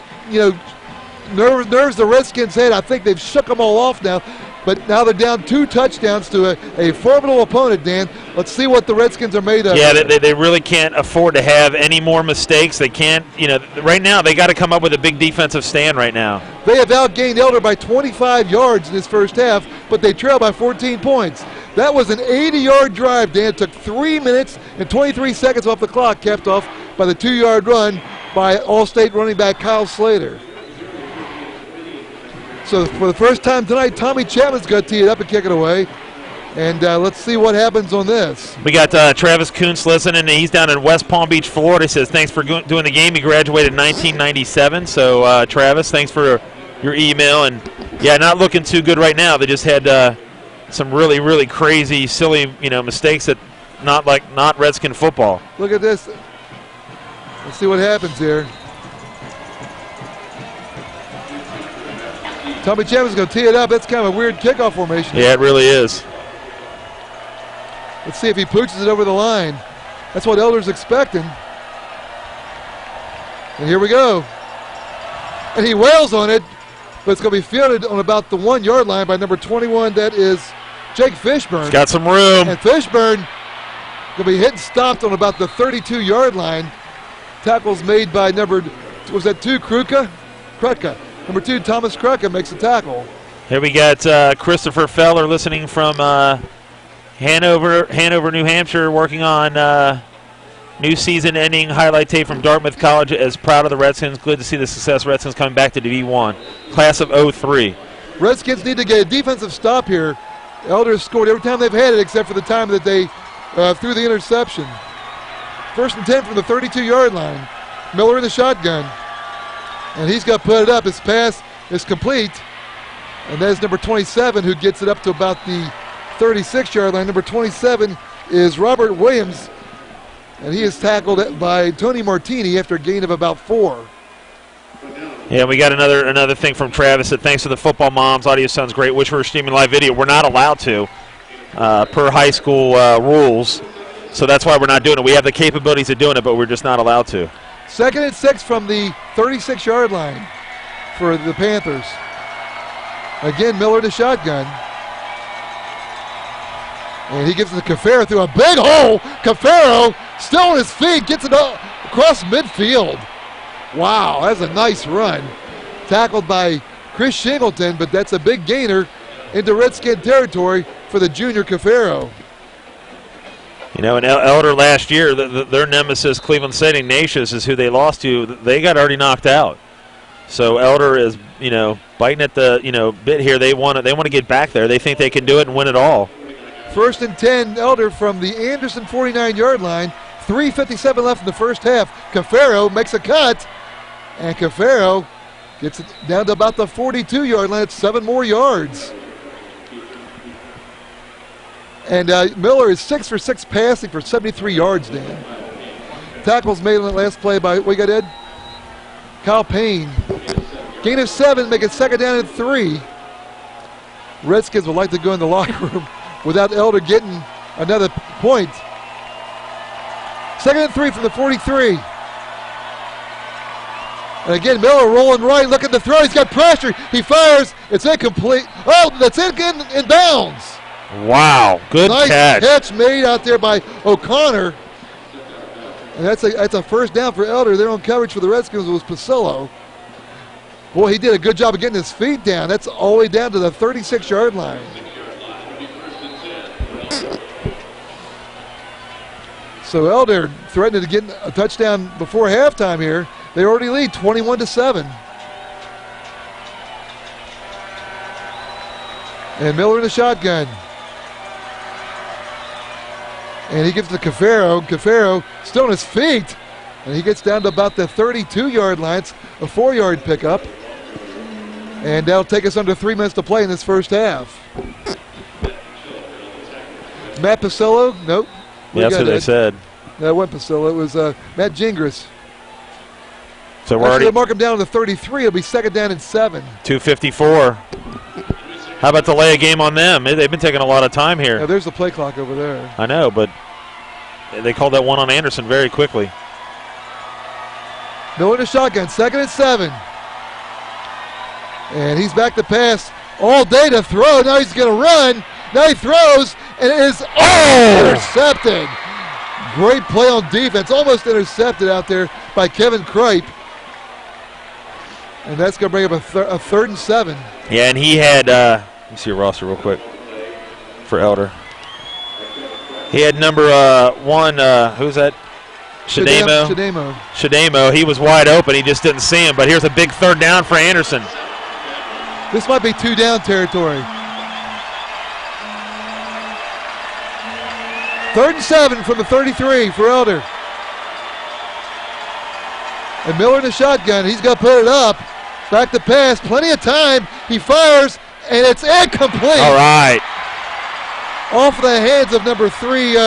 nerves the Redskins had, I think they've shook them all off now. But now they're down 2 touchdowns to a formidable opponent, Dan. Let's see what the Redskins are made of. Yeah, they really can't afford to have any more mistakes. They can't, right now they got to come up with a big defensive stand right now. They have outgained Elder by 25 yards in this first half, but they trail by 14 points. That was an 80-yard drive, Dan. It took 3 minutes and 23 seconds off the clock, capped off by the 2-yard run by All-State running back Kyle Slater. So for the first time tonight, Tommy Chapman's going to tee it up and kick it away. And let's see what happens on this. We got Travis Kuntz listening. He's down in West Palm Beach, Florida. He says, thanks for doing the game. He graduated in 1997. So, Travis, thanks for your email. And, yeah, not looking too good right now. They just had some really, really crazy, silly, mistakes that not Redskin football. Look at this. Let's see what happens here. Tommy Chapman's going to tee it up. That's kind of a weird kickoff formation. Yeah, it really is. Let's see if he pooches it over the line. That's what Elder's expecting. And here we go. And he wails on it, but it's going to be fielded on about the 1-yard line by number 21. That is Jake Fishburne. He's got some room. And Fishburne going to be hit and stopped on about the 32-yard line. Tackles made by number, was that 2, Kruka? Number 2, Thomas Kruka makes a tackle. Here we got Christopher Feller listening from Hanover, New Hampshire, working on new season-ending highlight tape from Dartmouth College. Is proud of the Redskins. Good to see the success. Redskins coming back to D1. Class of 03. Redskins need to get a defensive stop here. Elders scored every time they've had it except for the time that they threw the interception. 1st and 10 from the 32-yard line. Miller in the shotgun. And he's got to put it up. His pass is complete. And that is number 27 who gets it up to about the 36-yard line. Number 27 is Robert Williams. And he is tackled by Tony Martini after a gain of about 4. Yeah, we got another thing from Travis that thanks to the football moms, audio sounds great. Wish we were streaming live video. We're not allowed to per high school rules. So that's why we're not doing it. We have the capabilities of doing it, but we're just not allowed to. 2nd and 6 from the 36-yard line for the Panthers. Again, Miller to shotgun. And he gives it to Cafaro through a big hole. Cafaro still on his feet, gets it across midfield. Wow, that's a nice run. Tackled by Chris Shingleton, but that's a big gainer into Redskin territory for the junior Cafaro. In Elder last year, their nemesis, Cleveland City Ignatius, is who they lost to. They got already knocked out. So Elder is, biting at the, bit here. They want to get back there. They think they can do it and win it all. 1st and 10, Elder from the Anderson 49-yard line. 3:57 left in the first half. Cafaro makes a cut, and Cafaro gets it down to about the 42-yard line. It's 7 more yards. And Miller is 6 for 6 passing for 73 yards, Dan. Tackles made on the last play by, what you got, Ed? Kyle Payne. Gain of 7, make it 2nd down and 3. Redskins would like to go in the locker room without Elder getting another point. 2nd and 3 from the 43. And again, Miller rolling right, looking to throw. He's got pressure. He fires. It's incomplete. Oh, that's in bounds. Wow, good nice catch made out there by O'Connor. And that's a first down for Elder. Their own coverage for the Redskins was Pasillo. Boy, he did a good job of getting his feet down. That's all the way down to the 36-yard line. So Elder threatened to get a touchdown before halftime here. They already lead 21-7. And Miller in the shotgun. And he gives it to Cafaro. Cafaro still on his feet. And he gets down to about the 32-yard line. It's a 4-yard pickup. And that'll take us under 3 minutes to play in this first half. Matt Pasillo? Nope. Yeah, that's what they said. No, it wasn't Pasillo. It was Matt Gingras. So we're already. They'll mark him down to 33. It'll be second down and 7. 2:54. How about delay a game on them? They've been taking a lot of time here. Yeah, there's the play clock over there. I know, but they called that one on Anderson very quickly. Miller in the shotgun, second and 7. And he's back to pass all day to throw. Now he's going to run. Now he throws, and it is intercepted. Great play on defense. Almost intercepted out there by Kevin Kripe. And that's going to bring up a third and 7. Yeah, and he had, let me see your roster real quick for Elder. He had number 1, who's that? Shadamo. He was wide open. He just didn't see him. But here's a big third down for Anderson. This might be 2 down territory. Third and 7 from the 33 for Elder. And Miller in the shotgun. He's going to put it up. Back to pass. Plenty of time. He fires, and it's incomplete. All right. Off the hands of number 3,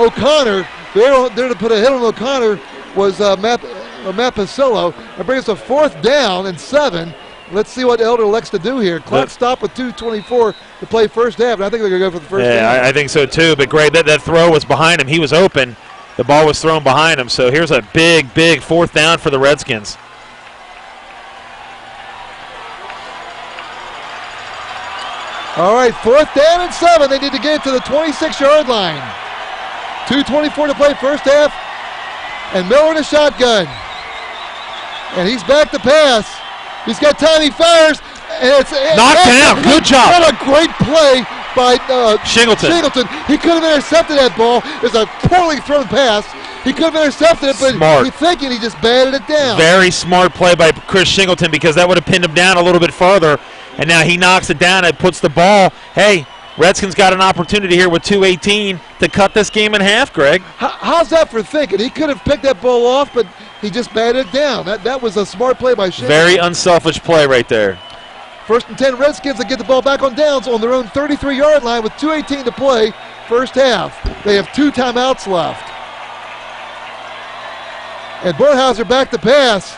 O'Connor. There to put a hit on O'Connor was Matt Pasillo. That brings us a 4th down and 7. Let's see what Elder elects to do here. Clock stop with 2:24 to play first half, and I think they're going to go for the first half. Yeah, I think so too. But Greg, that throw was behind him. He was open. The ball was thrown behind him. So here's a big 4th down for the Redskins. All right, 4th down and 7. They need to get to the 26-yard line. 2:24 to play first half. And Miller in a shotgun. And he's back to pass. He's got time. He fires. And it's knocked down. Good job. What a great play by Shingleton. He could have intercepted that ball. It's a poorly thrown pass. He could have intercepted it, but smart. he's thinking he just batted it down. Very smart play by Chris Shingleton, because that would have pinned him down a little bit further. And now he knocks it down and puts the ball. Hey, Redskins got an opportunity here with 2:18 to cut this game in half, Greg. How's that for thinking? He could have picked that ball off, but he just batted it down. That was a smart play by Shingleton. Very unselfish play right there. First and 10 Redskins that get the ball back on downs on their own 33-yard line with 2:18 to play first half. They have 2 timeouts left. And Burhauser back to pass.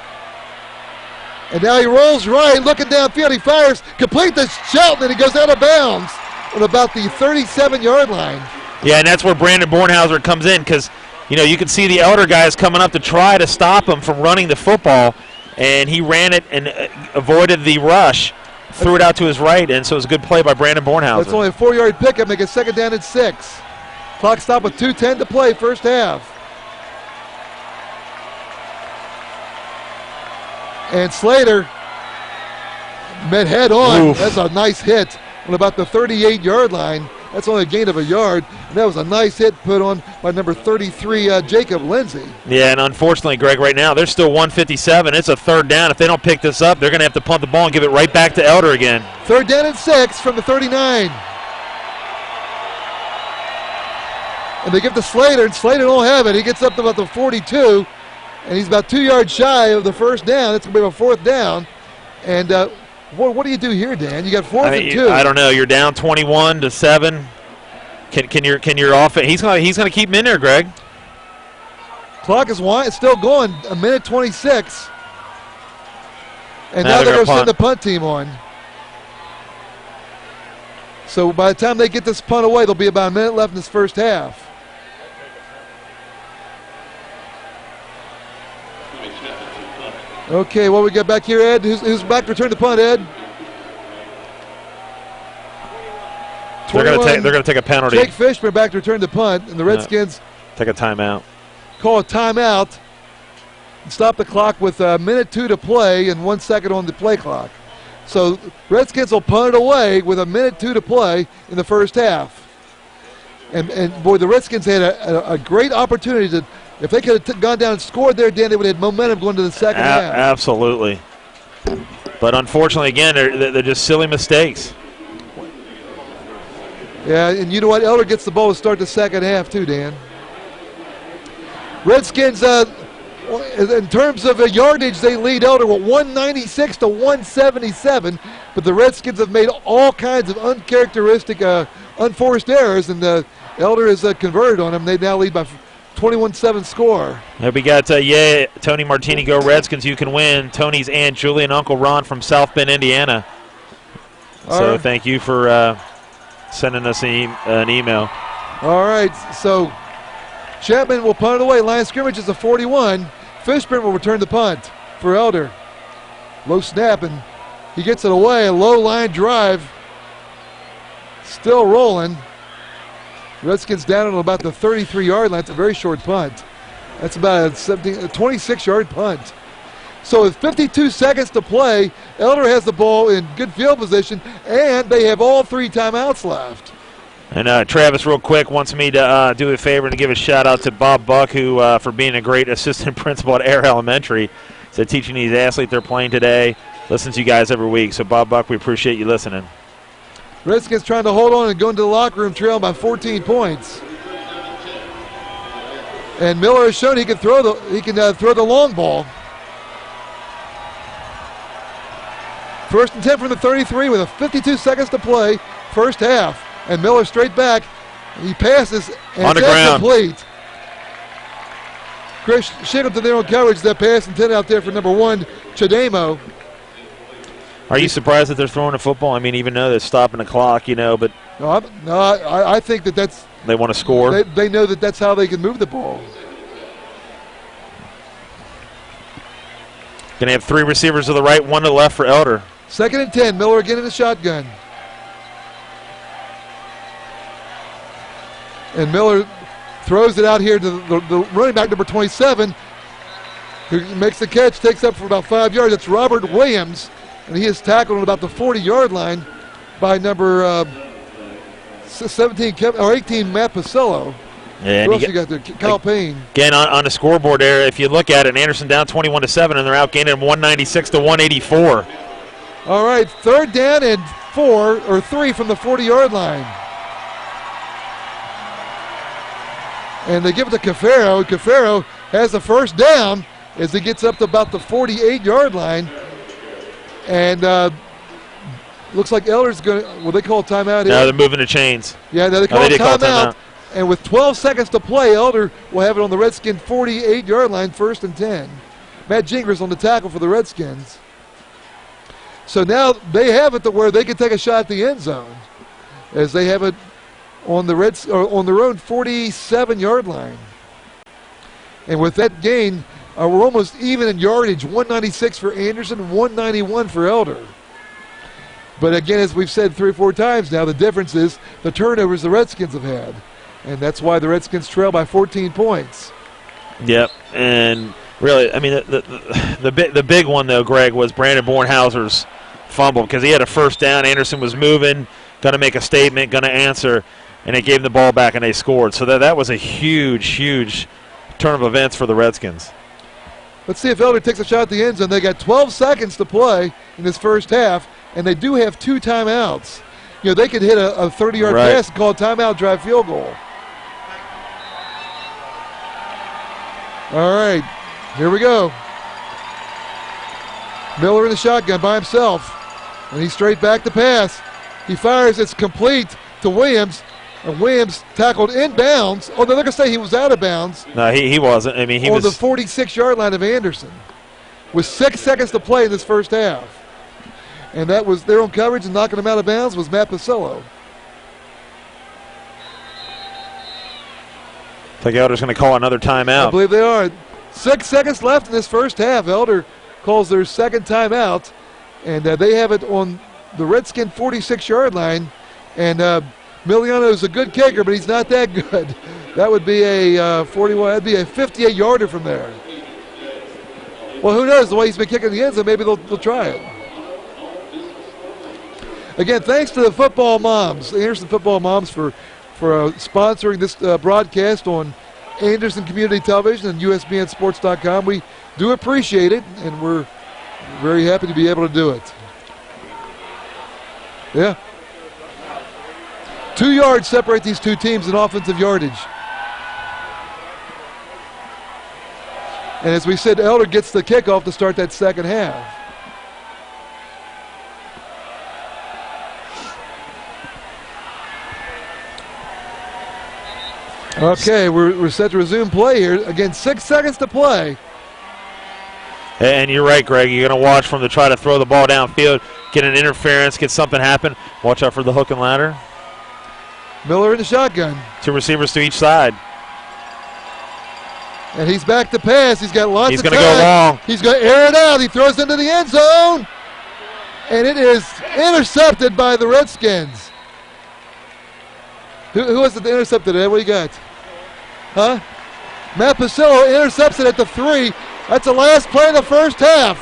And now he rolls right, looking downfield. He fires, complete to Shelton, and he goes out of bounds on about the 37-yard line. Yeah, and that's where Brandon Bornhauser comes in, because, you can see the Elder guys coming up to try to stop him from running the football, and he ran it and avoided the rush, threw it out to his right, and so it was a good play by Brandon Bornhauser. That's only a 4-yard pickup, make it second down and 6. Clock stop with 2:10 to play first half. And Slater met head on. Oof. That's a nice hit on about the 38-yard line. That's only a gain of a yard. And that was a nice hit put on by number 33, Jacob Lindsay. Yeah, and unfortunately, Greg, right now, there's still 1:57. It's a third down. If they don't pick this up, they're going to have to punt the ball and give it right back to Elder again. Third down and 6 from the 39. And they give to Slater, and Slater don't have it. He gets up to about the 42. And he's about 2 yards shy of the first down. That's going to be a 4th down. And what do you do here, Dan? You got 4th and 2. I don't know. You're down 21-7. Can your offense? He's going to keep him in there, Greg. Clock is still going. 1:26. And now they're going to send the punt team on. So by the time they get this punt away, there'll be about a minute left in this first half. Okay, what we got back here, Ed? Who's back to return the punt, Ed? They're going to take a penalty. Jake Fishman back to return the punt, and the Redskins take a timeout. Call a timeout and stop the clock with 1:02 to play and 1 second on the play clock. So Redskins will punt it away with 1:02 to play in the first half. And boy, the Redskins had a great opportunity to. If they could have gone down and scored there, Dan, they would have had momentum going to the second half. Absolutely. But unfortunately, again, they're just silly mistakes. Yeah, and you know what? Elder gets the ball to start the second half too, Dan. Redskins, in terms of yardage, they lead Elder with 196 to 177, but the Redskins have made all kinds of uncharacteristic, unforced errors, and Elder has converted on them. They now lead by 21-7 score. Yeah, we got, Tony Martini, go Redskins, you can win. Tony's Aunt Julie and Uncle Ron from South Bend, Indiana. So thank you for sending us an email. All right, so Chapman will punt it away. Line of scrimmage is a 41. Fishburne will return the punt for Elder. Low snap, and he gets it away. A low line drive. Still rolling. Redskins down on about the 33-yard line. It's a very short punt. That's about a 26-yard punt. So with 52 seconds to play, Elder has the ball in good field position, and they have all 3 timeouts left. And Travis, real quick, wants me to do a favor and give a shout-out to Bob Buck, who for being a great assistant principal at Air Elementary. Said teaching these athletes they're playing today. Listens to you guys every week. So, Bob Buck, we appreciate you listening. Redskins trying to hold on and go into the locker room trail by 14 points. And Miller has shown he can throw the long ball. First and 10 from the 33 with 52 seconds to play, first half. And Miller straight back. He passes and on the that's ground. Complete. Chris Shingleton there on coverage. That pass intended out there for number 1, Chademo. Are you surprised that they're throwing a football? I mean, even though they're stopping the clock, but I think that's they want to score. They know that that's how they can move the ball. Going to have 3 receivers to the right, 1 to the left for Elder. Second and 10. Miller again in the shotgun. And Miller throws it out here to the running back, number 27, who makes the catch, takes up for about 5 yards. It's Robert Williams, and he is tackled on about the 40-yard line by number 17 or 18, Matt Pacello. Yeah, Who else you got there? Kyle Payne. Again, on the scoreboard there, if you look at it, Anderson down 21-7, and they're outgaining them 196 to 184. All right, 3rd down and 3 from the 40-yard line. And they give it to Cafaro. Cafaro has the first down as he gets up to about the 48-yard line. And looks like Elder's going to, will they call a timeout here? No, they're moving the chains. Yeah, no, they call a timeout. And with 12 seconds to play, Elder will have it on the Redskin 48-yard line, 1st and 10. Matt Jingers on the tackle for the Redskins. So now they have it to where they can take a shot at the end zone as they have it on the on their own 47-yard line. And with that gain, we're almost even in yardage, 196 for Anderson, 191 for Elder. But again, as we've said 3 or 4 times now, the difference is the turnovers the Redskins have had. And that's why the Redskins trail by 14 points. Yep, and really, I mean, the big one, though, Greg, was Brandon Bornhauser's fumble because he had a first down. Anderson was moving, going to make a statement, going to answer, and they gave him the ball back, and they scored. So that was a huge, huge turn of events for the Redskins. Let's see if Elder takes a shot at the end zone. They got 12 seconds to play in this first half, and they do have 2 timeouts. You know, they could hit a 30-yard pass and call a timeout, drive field goal. All right, here we go. Miller in the shotgun by himself, and he's straight back to pass. He fires, it's complete to Williams, and Williams tackled inbounds. Oh, they're going to say he was out of bounds. No, he wasn't. I mean, he was on the 46-yard line of Anderson with 6 seconds to play in this first half. And that was their own coverage, and knocking him out of bounds was Matt Pacello. I think Elder's going to call another timeout. I believe they are. 6 seconds left in this first half. Elder calls their second timeout, and they have it on the Redskin 46-yard line. And Miliano is a good kicker, but he's not that good. That would be a 41. That'd be a 58-yarder from there. Well, who knows? The way he's been kicking the end zone, maybe they'll try it. Again, thanks to the football moms, the Anderson football moms, for sponsoring this broadcast on Anderson Community Television and USBNSports.com. We do appreciate it, and we're very happy to be able to do it. Yeah. 2 yards separate these two teams in offensive yardage. And as we said, Elder gets the kickoff to start that second half. Okay, we're set to resume play here. Again, 6 seconds to play. And you're right, Greg. You're going to watch for them to try to throw the ball downfield, get an interference, get something happen. Watch out for the hook and ladder. Miller in the shotgun. 2 receivers to each side. And he's back to pass. He's got lots of time. He's going to go long. He's going to air it out. He throws into the end zone. And it is intercepted by the Redskins. Who was it that intercepted it? What do you got? Huh? Matt Pasillo intercepts it at the 3. That's the last play of the first half.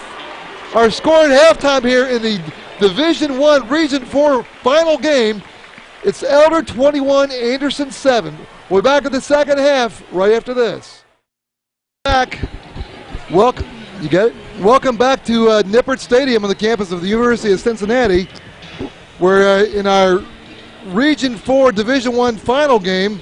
Our score at halftime here in the Division I Region 4 final game. It's Elder 21, Anderson 7. We'll be back in the second half right after this. Back. Welcome. You get it? Welcome back to Nippert Stadium on the campus of the University of Cincinnati. We're in our Region 4 Division I final game.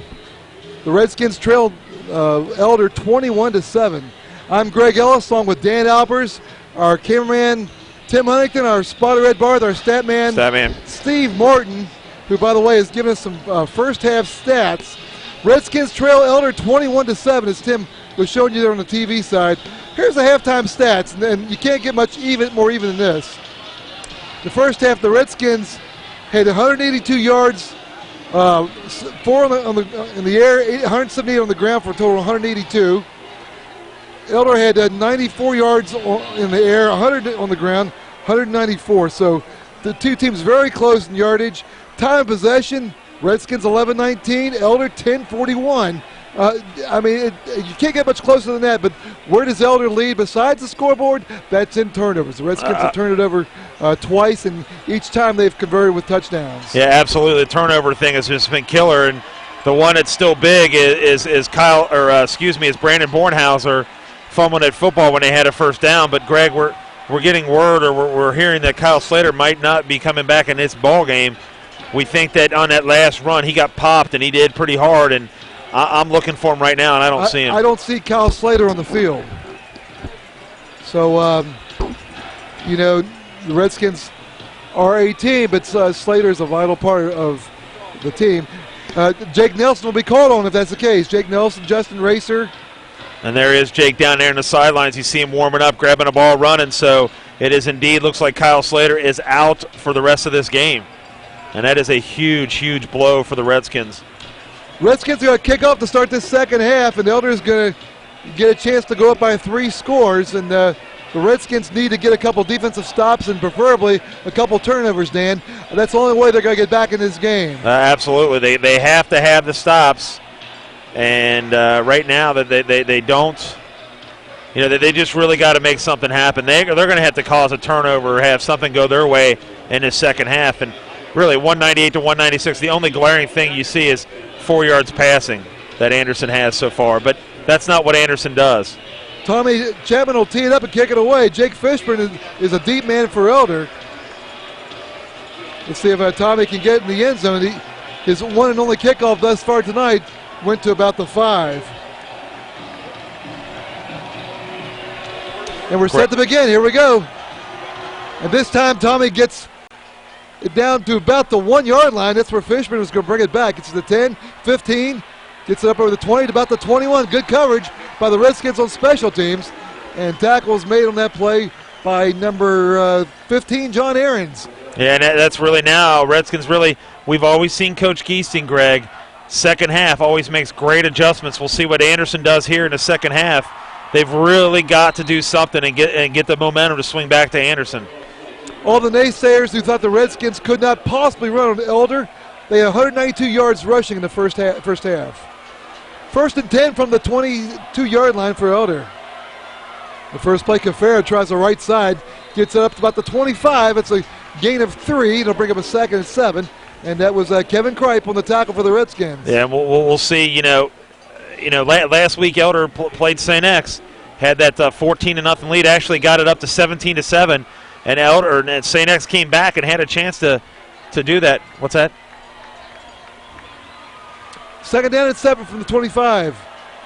The Redskins trailed Elder 21-7. I'm Greg Ellis along with Dan Albers, our cameraman Tim Huntington, our spotter Ed Barth, our stat man Steve Martin, who by the way has given us some first half stats. Redskins trail Elder 21-7 as Tim was showing you there on the TV side. Here's the halftime stats, and you can't get much more even than this. The first half, the Redskins had 182 yards, 4 in the air, 178 on the ground for a total of 182. Elder had 94 yards in the air, 100 on the ground, 194. So the two teams very close in yardage. Time of possession, Redskins 11-19, Elder 10-41. I mean, you can't get much closer than that, but where does Elder lead besides the scoreboard? That's in turnovers. The Redskins have turned it over twice, and each time they've converted with touchdowns. Yeah, absolutely. The turnover thing has just been killer, and the one that's still big is Brandon Bornhauser fumbling at football when they had a first down. But Greg, we're getting word, or we're hearing that Kyle Slater might not be coming back in this ball game. We think that on that last run he got popped, and he did pretty hard, and I'm looking for him right now, and I don't see him. I don't see Kyle Slater on the field. So, the Redskins are a team, but Slater is a vital part of the team. Jake Nelson will be called on if that's the case. Jake Nelson, Justin Racer. And there is Jake down there in the sidelines. You see him warming up, grabbing a ball, running. So it is indeed, looks like Kyle Slater is out for the rest of this game. And that is a huge, huge blow for the Redskins. Redskins are going to kick off to start this second half, and Elder is going to get a chance to go up by 3 scores. And the Redskins need to get a couple defensive stops and preferably a couple turnovers, Dan. That's the only way they're going to get back in this game. Absolutely. They have to have the stops. And right now that they don't, they just really got to make something happen. They're going to have to cause a turnover or have something go their way in the second half. And really, 198 to 196, the only glaring thing you see is 4 yards passing that Anderson has so far. But that's not what Anderson does. Tommy Chapman will tee it up and kick it away. Jake Fishburne is a deep man for Elder. Let's see if Tommy can get in the end zone. His one and only kickoff thus far tonight went to about the 5. And we're set to begin. Here we go. And this time Tommy gets it down to about the 1 yard line. That's where Fishburne was going to bring it back. It's the 10, 15, gets it up over the 20 to about the 21. Good coverage by the Redskins on special teams. And tackles made on that play by number 15, John Ahrens. Yeah, and that's really now, Redskins really, we've always seen Coach Geesting, Greg, second half always makes great adjustments. We'll see what Anderson does here in the second half. They've really got to do something and get the momentum to swing back to Anderson. All the naysayers who thought the Redskins could not possibly run on Elder, they had 192 yards rushing in the first half. First and 10 from the 22-yard line for Elder. The first play, Cafaro tries the right side, gets it up to about the 25. It's a gain of 3. It'll bring up a second and 7. And that was Kevin Kripe on the tackle for the Redskins. Yeah, we'll see. Last week Elder played St. X, had that 14-0 lead. Actually got it up to 17-7, and St. X came back and had a chance to do that. What's that? Second down and 7 from the 25.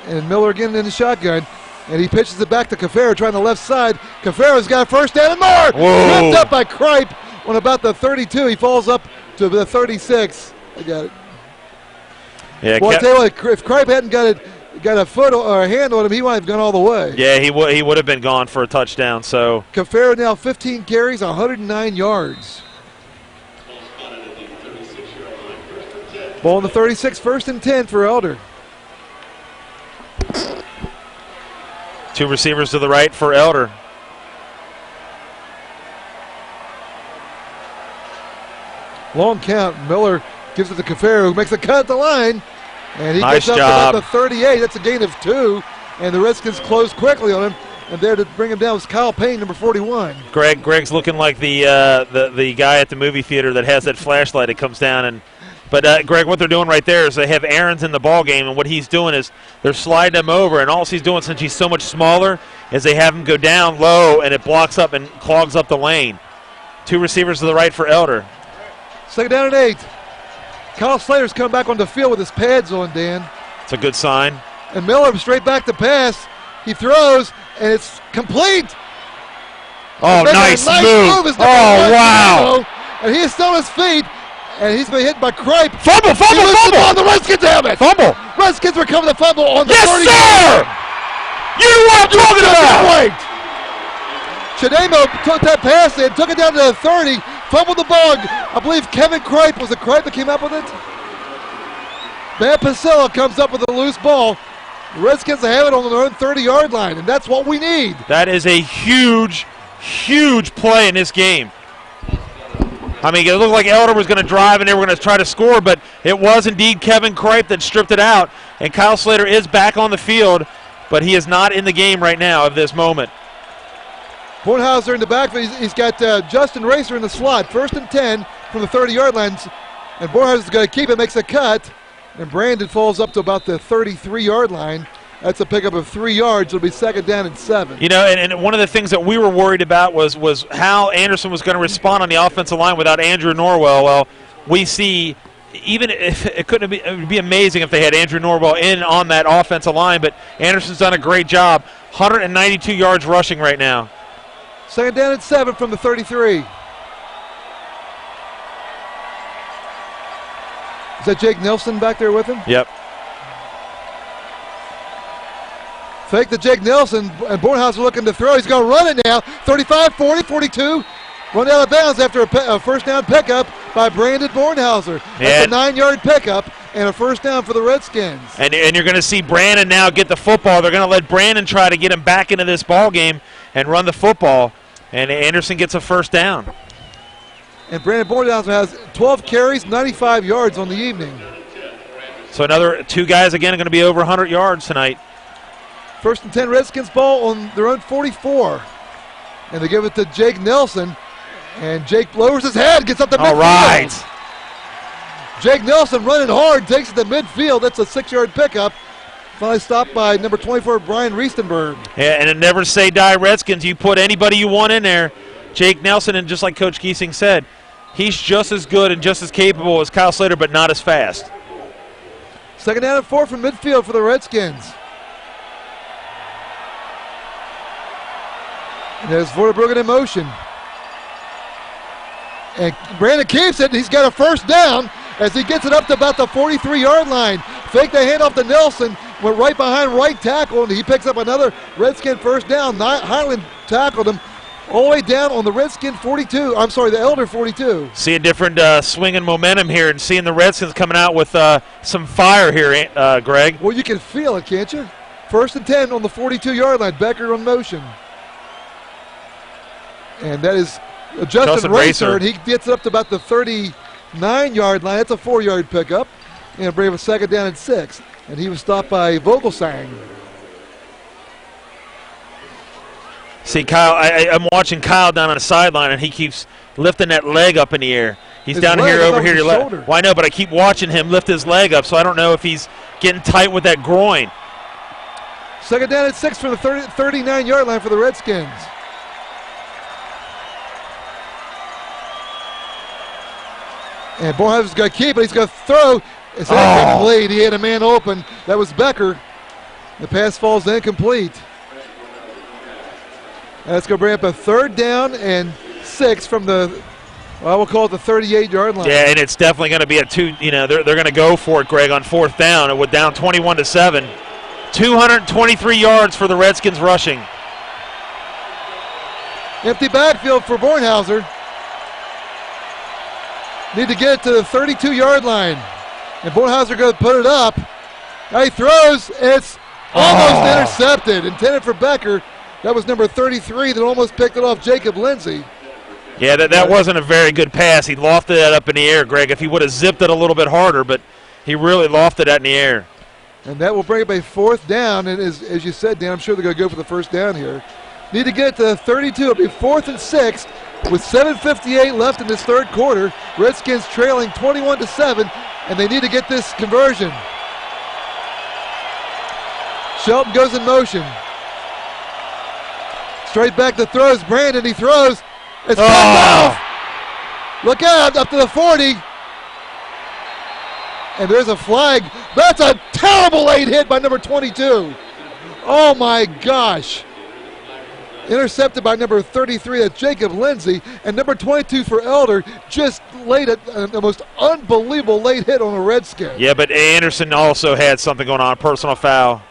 And Miller again in the shotgun. And he pitches it back to Cafaro, trying the left side. Cafaro's got a first down and more. Ripped up by Kripe on about the 32. He falls up to the 36. I got it. Yeah, well, I tell you what, if Kripe hadn't got a foot or a hand on him, he might have gone all the way. Yeah, he would have been gone for a touchdown. So Cafaro now 15 carries, 109 yards. Ball on the 36, 1st and 10 for Elder. 2 receivers to the right for Elder. Long count. Miller gives it to Cafaro, who makes a cut at the line. And he Nice gets up job. to about the 38. That's a gain of 2. And the Redskins close quickly on him. And there to bring him down was Kyle Payne, number 41. Greg's looking like the guy at the movie theater that has that flashlight that comes down. But Greg, what they're doing right there is they have Aarons in the ball game, and what he's doing is they're sliding him over, and all he's doing, since he's so much smaller, is they have him go down low, and it blocks up and clogs up the lane. 2 receivers to the right for Elder. Second down and 8. Kyle Slater's come back on the field with his pads on, Dan. It's a good sign. And Miller straight back to pass. He throws, and it's complete. Oh, nice move. Oh, wow. And he is still on his feet. And he's been hit by Kripe. Fumble. On the Redskins have it. Fumble. Redskins recover the fumble on the 30. Yes, sir. You know what I'm talking about. Chademo took that pass in, took it down to the 30, fumbled the ball. I believe Kevin Kripe, was it Kripe that came up with it? Matt Pasilla comes up with a loose ball. The Redskins have it on their own 30-yard line, and that's what we need. That is a huge play in this game. I mean, it looked like Elder was going to drive and they were going to try to score, but it was indeed Kevin Kripe that stripped it out. And Kyle Slater is back on the field, but he is not in the game right now at this moment. Bornhauser in the backfield. He's got Justin Racer in the slot. 1st and 10 from the 30-yard line. And Bornhauser's going to keep it, makes a cut. And Brandon falls up to about the 33-yard line. That's a pickup of 3 yards. It'll be 2nd down and 7. You know, and one of the things that we were worried about was how Anderson was going to respond on the offensive line without Andrew Norwell. Well, we see, even if it would be amazing if they had Andrew Norwell in on that offensive line, but Anderson's done a great job. 192 yards rushing right now. 2nd down and 7 from the 33. Is that Jake Nelson back there with him? Yep. Fake to Jake Nelson, and Bornhauser looking to throw. He's going to run it now. 35, 40, 42. Run out of bounds after a first down pickup by Brandon Bornhauser. That's a 9-yard pickup and a first down for the Redskins. And you're going to see Brandon now get the football. They're going to let Brandon try to get him back into this ball game and run the football. And Anderson gets a first down. And Brandon Bornhauser has 12 carries, 95 yards on the evening. So another 2 guys again are going to be over 100 yards tonight. 1st and 10 Redskins ball on their own 44. And they give it to Jake Nelson. And Jake lowers his head, gets up to midfield. All right. Jake Nelson running hard, takes it to midfield. That's a 6-yard pickup. Finally stopped by number 24, Brian Riestenberg. Yeah, and never say die Redskins. You put anybody you want in there. Jake Nelson, and just like Coach Giesing said, he's just as good and just as capable as Kyle Slater, but not as fast. 2nd down and 4 from midfield for the Redskins. And there's Vorderbruggen in motion. And Brandon keeps it. He's got a first down as he gets it up to about the 43-yard line. Fake the handoff to Nelson. Went right behind right tackle, and he picks up another Redskin first down. Highland tackled him all the way down on the Redskin 42. I'm sorry, the Elder 42. See a different swing and momentum here, and seeing the Redskins coming out with some fire here, Greg. Well, you can feel it, can't you? 1st and 10 on the 42-yard line. Becker on motion. And that is Justin Racer, and he gets it up to about the 39-yard line. That's a 4-yard pickup. And bring him a 2nd down and 6. And he was stopped by Vogelsang. See, Kyle, I'm watching Kyle down on the sideline, and he keeps lifting that leg up in the air. He's down here, over here to your left. Well, I know, but I keep watching him lift his leg up, so I don't know if he's getting tight with that groin. 2nd down and 6 from the 39-yard line for the Redskins. And Bornheiser's going to keep it. He's going to throw. It's incomplete. He had a man open. That was Becker. The pass falls incomplete. That's going to bring up a 3rd down and 6 from the, well, we'll call it the 38-yard line. Yeah, and it's definitely going to be a 2. You know, they're going to go for it, Greg, on 4th down. It went down 21-7. 223 yards for the Redskins rushing. Empty backfield for Bornheiser. Need to get it to the 32-yard line. And Bornheiser going to put it up. Now he throws. It's almost intercepted. Intended for Becker. That was number 33 that almost picked it off, Jacob Lindsay. Yeah, that wasn't a very good pass. He lofted that up in the air, Greg. If he would have zipped it a little bit harder, but he really lofted that in the air. And that will bring up a 4th down. And as you said, Dan, I'm sure they're going to go for the 1st down here. Need to get it to the 32. It'll be 4th and 6 with 7:58 left in this 3rd quarter. Redskins trailing 21-7, and they need to get this conversion. Shelton goes in motion. Straight back to throws. Brandon, he throws. It's off. Look out, up to the 40. And there's a flag. That's a terrible late hit by number 22. Oh my gosh. Intercepted by number 33, that's Jacob Lindsay. And number 22 for Elder just laid the most unbelievable late hit on a Redskin. Yeah, but Anderson also had something going on, personal foul.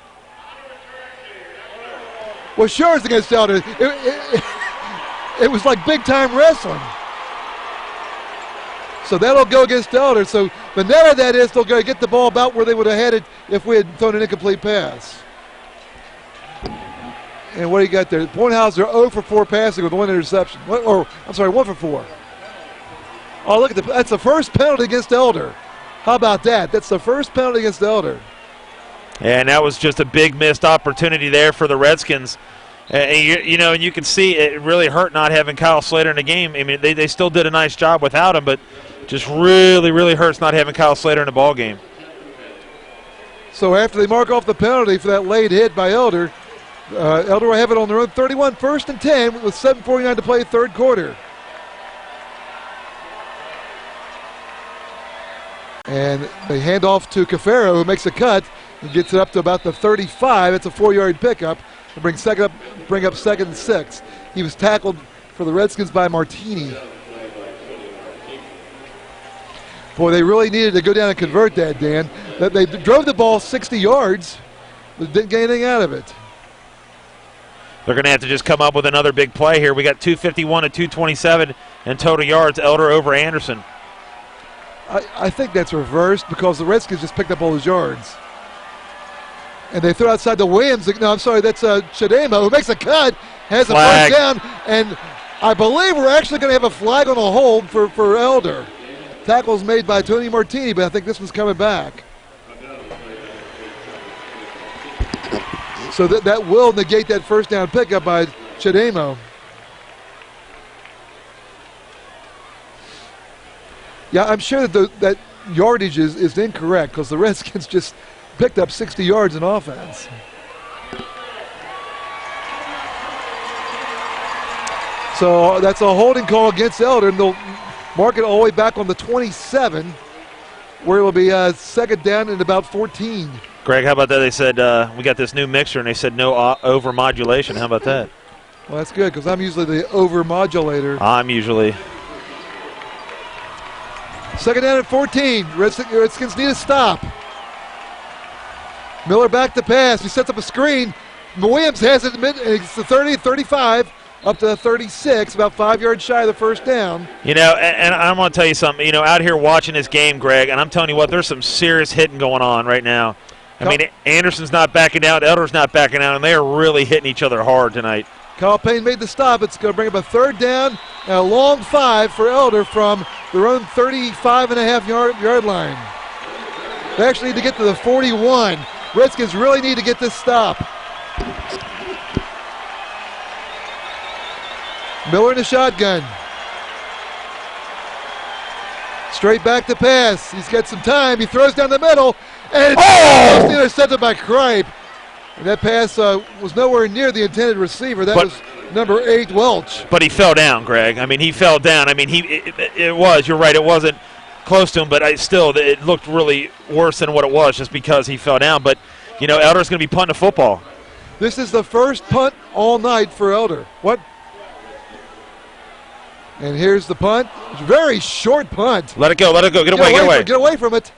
Well, sure, it's against Elder. It was like big-time wrestling. So that'll go against Elder. So the net of that is they'll go get the ball about where they would have had it if we had thrown an incomplete pass. And what do you got there? Bornheiser 0 for 4 passing with 1 interception. 1 for 4. Oh, look at that's the first penalty against Elder. How about that? That's the first penalty against Elder. And that was just a big missed opportunity there for the Redskins. And you can see it really hurt not having Kyle Slater in the game. I mean, they still did a nice job without him, but just really, really hurts not having Kyle Slater in the ball game. So after they mark off the penalty for that late hit by Elder, Elder will have it on their own 31, 1st and 10 with 7:49 to play 3rd quarter. And they hand off to Cafaro, who makes a cut and gets it up to about the 35. It's a 4-yard pickup to bring up 2nd and 6. He was tackled for the Redskins by Martini. Boy, they really needed to go down and convert that, Dan. They drove the ball 60 yards, but didn't get anything out of it. They're going to have to just come up with another big play here. We got 251 to 227 in total yards. Elder over Anderson. I think that's reversed because the Redskins just picked up all those yards. And they threw outside the Williams. No, I'm sorry, that's Chadema, who makes a cut, has flag. A 1st down, and I believe we're actually going to have a flag on a hold for Elder. Tackles made by Tony Martini, but I think this one's coming back. So that will negate that 1st down pickup by Chademo. Yeah, I'm sure that yardage is incorrect because the Redskins just picked up 60 yards in offense. So that's a holding call against Elder, and they'll mark it all the way back on the 27, where it will be 2nd down and about 14. Greg, how about that? They said we got this new mixer, and they said no over-modulation. How about that? Well, that's good because I'm usually the over-modulator. I'm usually. 2nd down and 14. Redskins need a stop. Miller back to pass. He sets up a screen. Williams has it. It's the 30, 35, up to the 36, about 5 yards shy of the 1st down. And I'm going to tell you something. Out here watching this game, Greg, and I'm telling you what, there's some serious hitting going on right now. I mean, Anderson's not backing down, Elder's not backing down, and they are really hitting each other hard tonight. Kyle Payne made the stop. It's going to bring up a 3rd down and a long 5 for Elder from their own 35.5-yard line. They actually need to get to the 41. Redskins really need to get this stop. Miller in the shotgun. Straight back to pass. He's got some time. He throws down the middle. And it's intercepted by Kripe. And that pass was nowhere near the intended receiver. That was number 8, Welch. But he fell down, Greg. I mean, he fell down. I mean, it was. You're right. It wasn't close to him, but it looked really worse than what it was just because he fell down. But, Elder's going to be punting the football. This is the first punt all night for Elder. What? And here's the punt. Very short punt. Let it go. Get away. Get away from it.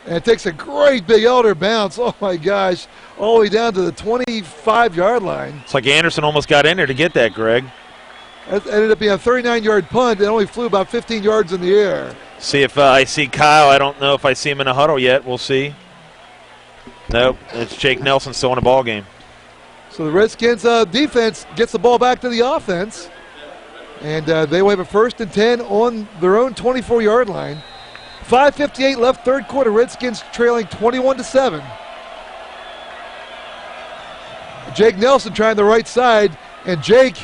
And it takes a great big Elder bounce. Oh, my gosh. All the way down to the 25-yard line. It's like Anderson almost got in there to get that, Greg. It ended up being a 39-yard punt. It only flew about 15 yards in the air. See if I see Kyle. I don't know if I see him in a huddle yet. We'll see. Nope. It's Jake Nelson still in a ball game. So the Redskins defense gets the ball back to the offense. And they will have a 1st and 10 on their own 24-yard line. 5:58 left, third quarter. Redskins trailing 21-7. Jake Nelson trying the right side, and Jake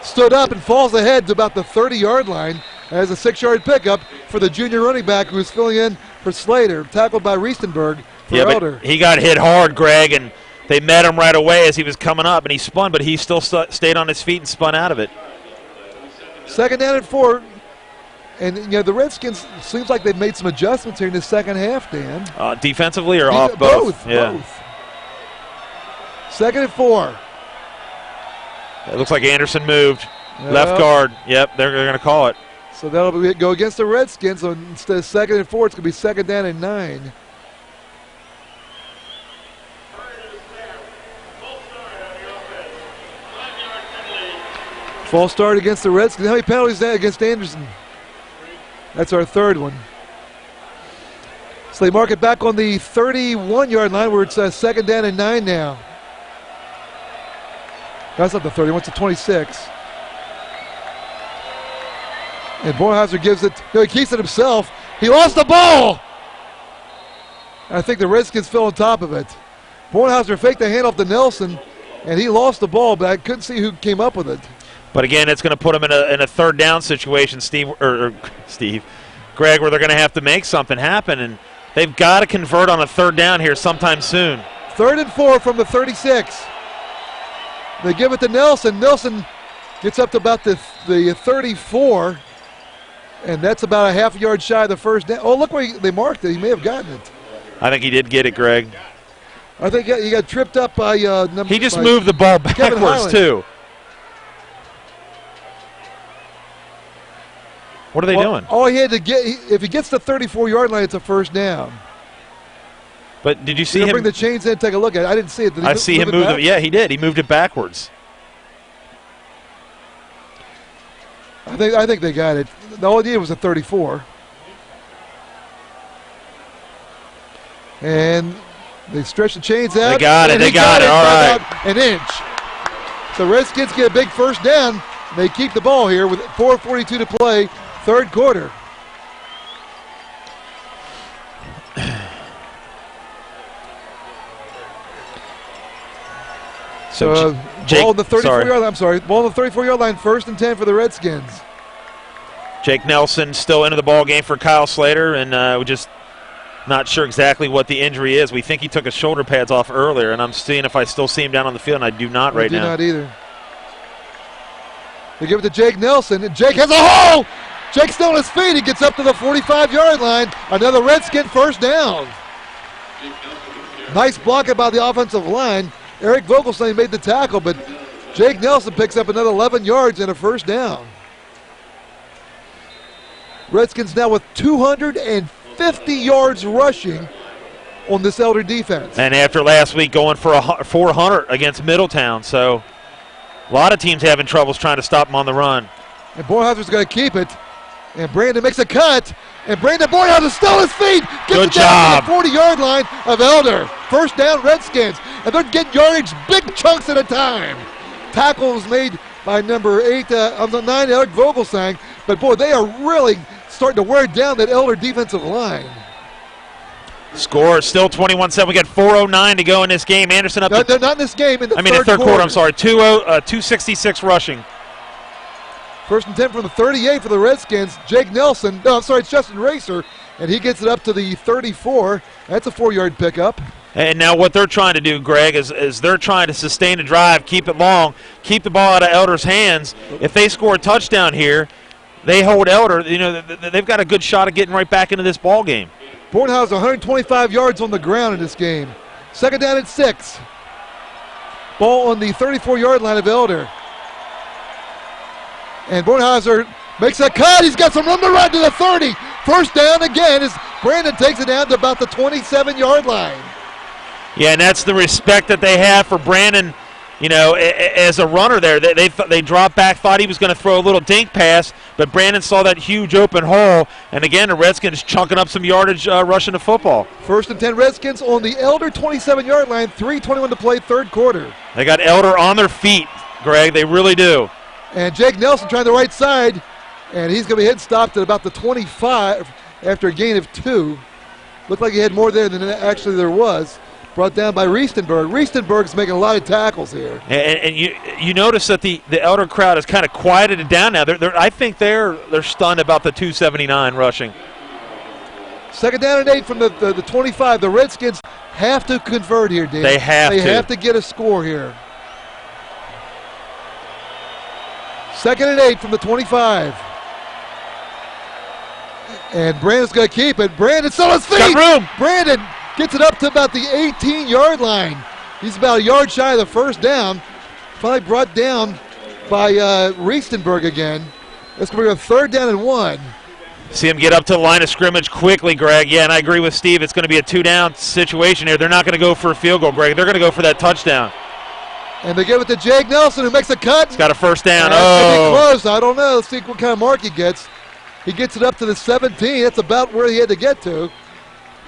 stood up and falls ahead to about the 30-yard line as a 6-yard pickup for the junior running back who's filling in for Slater, tackled by Riestenberg for Elder. But he got hit hard, Greg, and they met him right away as he was coming up, and he spun, but he still stayed on his feet and spun out of it. 2nd down and 4. And, the Redskins, seems like they've made some adjustments here in the second half, Dan. Defensively or off both? Both. 2nd and 4. It looks like Anderson moved. Left guard. Yep, they're going to call it. So that'll go against the Redskins. So instead of 2nd and 4, it's going to be 2nd down and 9. False start against the Redskins. How many penalties against Anderson? That's our 3rd one. So they mark it back on the 31-yard line where it's 2nd down and 9 now. That's not the 30, it's the 26. And Bornhauser gives it, he keeps it himself. He lost the ball! I think the Redskins fell on top of it. Bornhauser faked the handoff to Nelson, and he lost the ball, but I couldn't see who came up with it. But again, it's going to put them in a 3rd down situation, Greg, where they're going to have to make something happen, and they've got to convert on a 3rd down here sometime soon. 3rd and 4 from the 36. They give it to Nelson. Nelson gets up to about the 34, and that's about a half yard shy of the 1st down. Oh, look where they marked it. He may have gotten it. I think he did get it, Greg. I think he got tripped up by He just moved the ball backwards, too. What are they doing? All he had to get, if he gets the 34-yard line, it's a 1st down. But did you see him bring the chains in and take a look at it? I didn't see it. I see him move it. Yeah, he did. He moved it backwards. I think they got it. All he did was a 34. And they stretch the chains out. They got it. They got it. All right. An inch. So Redskins get a big 1st down. They keep the ball here with 4:42 to play, 3rd quarter. So ball on the 34-yard line. I'm sorry. Ball on the 34-yard line, 1st and 10 for the Redskins. Jake Nelson still into the ball game for Kyle Slater, and we're just not sure exactly what the injury is. We think he took his shoulder pads off earlier, and I'm seeing if I still see him down on the field, and I do not right now. I do not either. They give it to Jake Nelson, and Jake has a hole! Jake's still on his feet. He gets up to the 45-yard line. Another Redskin 1st down. Nice blocking by the offensive line. Eric Vogelsang made the tackle, but Jake Nelson picks up another 11 yards and a 1st down. Redskins now with 250 yards rushing on this Elder defense. And after last week going for 400 against Middletown, so a lot of teams having troubles trying to stop them on the run. And Bornhauser's going to keep it. And Brandon makes a cut. And Brandon Bornhauser still on his feet. Gets it down to the 40-yard line of Elder. 1st down Redskins. And they're getting yardage big chunks at a time. Tackle was made by number 8 of the 9, Eric Vogelsang. But, boy, they are really starting to wear down that Elder defensive line. Score is still 21-7. We got 4:09 to go in this game. Anderson up to... Not in this game. In the third quarter. I'm sorry. 266 rushing. 1st and 10 from the 38 for the Redskins. Jake Nelson. No, I'm sorry. It's Justin Racer. And he gets it up to the 34. That's a 4-yard pickup. And now what they're trying to do, Greg, is they're trying to sustain the drive, keep it long, keep the ball out of Elder's hands. If they score a touchdown here, they hold Elder, they've got a good shot of getting right back into this ball game. Bornhauser 125 yards on the ground in this game. Second down and 6. Ball on the 34-yard line of Elder. And Bornhauser makes a cut. He's got some room to run to the 30. First down again as Brandon takes it down to about the 27-yard line. Yeah, and that's the respect that they have for Brandon, as a runner there. They dropped back, thought he was going to throw a little dink pass, but Brandon saw that huge open hole. And again, the Redskins chunking up some yardage rushing the football. First and 10 Redskins on the Elder 27-yard line, 3:21 to play, third quarter. They got Elder on their feet, Greg. They really do. And Jake Nelson trying the right side, and he's going to be hit stopped at about the 25 after a gain of 2. Looked like he had more there than actually there was. Brought down by Riestenberg. Riestenberg's making a lot of tackles here. And you notice that the Elder crowd has kind of quieted it down now. I think they're stunned about the 279 rushing. Second down and 8 from the 25. The Redskins have to convert here, Dan. They have to get a score here. Second and 8 from the 25. And Brandon's going to keep it. Brandon's on his feet. Got room. Brandon gets it up to about the 18-yard line. He's about a yard shy of the first down. Finally brought down by Riestenberg again. It's going to be a third down and 1. See him get up to the line of scrimmage quickly, Greg. Yeah, and I agree with Steve. It's going to be a 2-down situation here. They're not going to go for a field goal, Greg. They're going to go for that touchdown. And they give it to Jake Nelson, who makes a cut. He's got a first down. Pretty close. I don't know. Let's see what kind of mark he gets. He gets it up to the 17. That's about where he had to get to.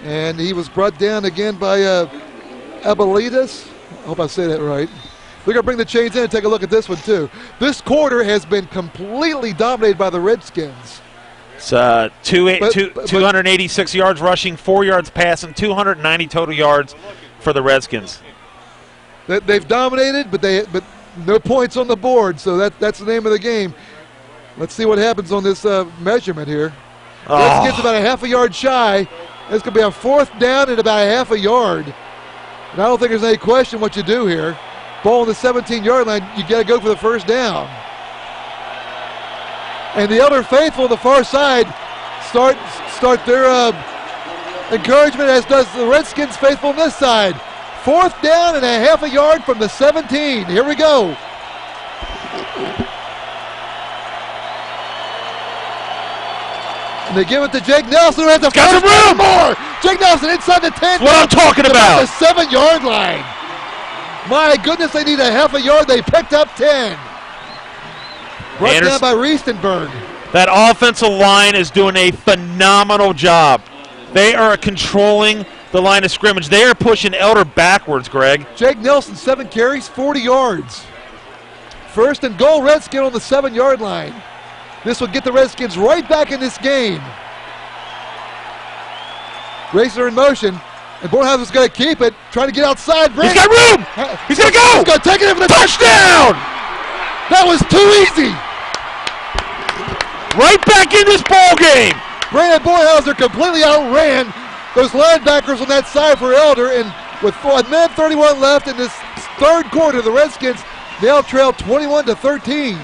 And he was brought down again by Abelitas. I hope I say that right. We're going to bring the chains in and take a look at this one, too. This quarter has been completely dominated by the Redskins. It's 286 yards rushing, 4 yards passing, 290 total yards for the Redskins. They've dominated, but no points on the board, so that's the name of the game. Let's see what happens on this measurement here. Redskins about a half a yard shy. It's going to be a fourth down and about a half a yard. And I don't think there's any question what you do here. Ball on the 17-yard line, you got to go for the first down. And the Elder faithful on the far side start their encouragement, as does the Redskins faithful on this side. Fourth down and a half a yard from the 17. Here we go. And they give it to Jake Nelson, who has the got some room more. Jake Nelson inside the 10. That's what I'm talking about. The 7-yard line. My goodness, they need a half a yard. They picked up 10. Brought down by Riestenberg. That offensive line is doing a phenomenal job. They are controlling the line of scrimmage. They are pushing Elder backwards, Greg. Jake Nelson, 7 carries, 40 yards. First and goal, Redskin on the 7-yard line. This will get the Redskins right back in this game. Racer in motion, and Bornhauser's going to keep it, trying to get outside. He's got room! He's going to go! He's going to take it in for the touchdown! That was too easy! Right back in this ball game! Brandon Bornhauser completely outran those linebackers on that side for Elder, and with 1:31 left in this third quarter, the Redskins now trail 21-13.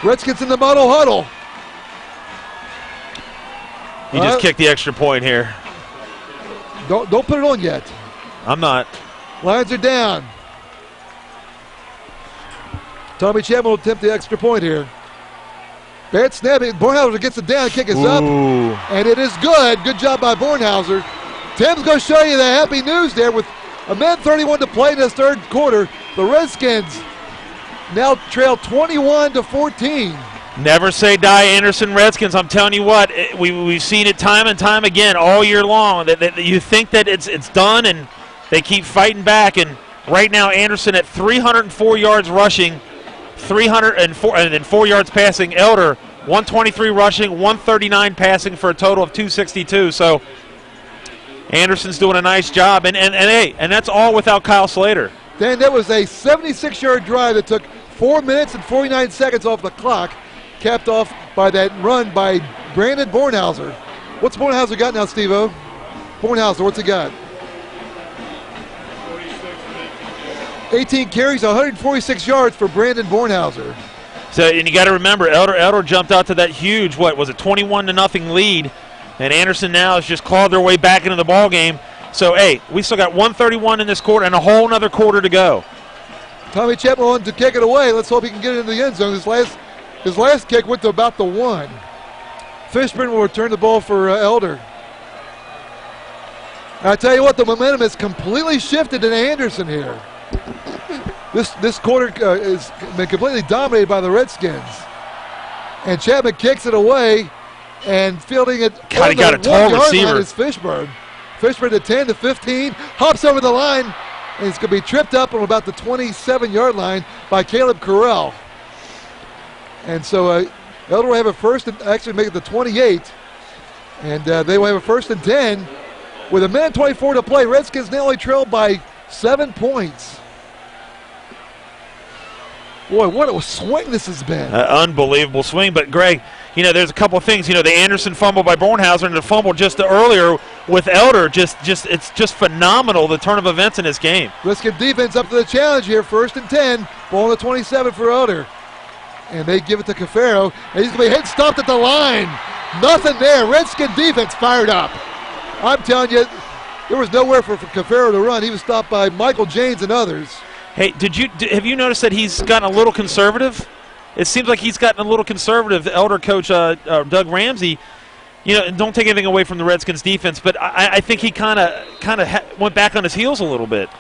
Redskins in the model huddle. He just kicked the extra point here. Don't put it on yet. I'm not. Lions are down. Tommy Chapman will attempt the extra point here. Bad snap. Bornhauser gets it down. Kick is up. And it is good. Good job by Bornhauser. Tim's going to show you the happy news there with 1:31 to play in this third quarter. The Redskins now trail 21-14. Never say die, Anderson Redskins. I'm telling you what, we've seen it time and time again all year long. That you think that it's done, and they keep fighting back. And right now, Anderson at 304 yards rushing, 304 and then 4 yards passing. Elder 123 rushing, 139 passing for a total of 262. So Anderson's doing a nice job, and that's all without Kyle Slater. Dan, that was a 76-yard drive that took 4 minutes and 49 seconds off the clock, capped off by that run by Brandon Bornhauser. What's Bornhauser got now, Steve-O? Bornhauser, what's he got? 18 carries, 146 yards for Brandon Bornhauser. So, and you got to remember, Elder jumped out to that huge, 21-0 lead, and Anderson now has just clawed their way back into the ball game. So, hey, we still got 1:31 in this quarter and a whole another quarter to go. Tommy Chapman wanted to kick it away. Let's hope he can get it into the end zone. His last kick went to about the 1. Fishburne will return the ball for Elder. I tell you what, the momentum has completely shifted to Anderson here. This quarter has been completely dominated by the Redskins. And Chapman kicks it away, and fielding it God, he got a tall receiver. Is Fishburne. Fishburne to 10 to 15, hops over the line, and he's going to be tripped up on about the 27-yard line by Caleb Carell. And so Elder will have a first and actually make it the 28, and they will have a first and 10 with 1:24 to play. Redskins now only trail by 7 points. Boy, what a swing this has been. Unbelievable swing. But, Greg, there's a couple of things. The Anderson fumble by Bornhauser and the fumble just earlier with Elder, it's just phenomenal, the turn of events in this game. Redskin defense up to the challenge here. First and 10. Ball on the 27 for Elder. And they give it to Cafaro. And he's going to be hit stopped at the line. Nothing there. Redskin defense fired up. I'm telling you, there was nowhere for Cafaro to run. He was stopped by Michael James and others. Hey, have you noticed that he's gotten a little conservative? It seems like he's gotten a little conservative. The Elder coach, Doug Ramsey, don't take anything away from the Redskins defense, but I think he kind of went back on his heels a little bit.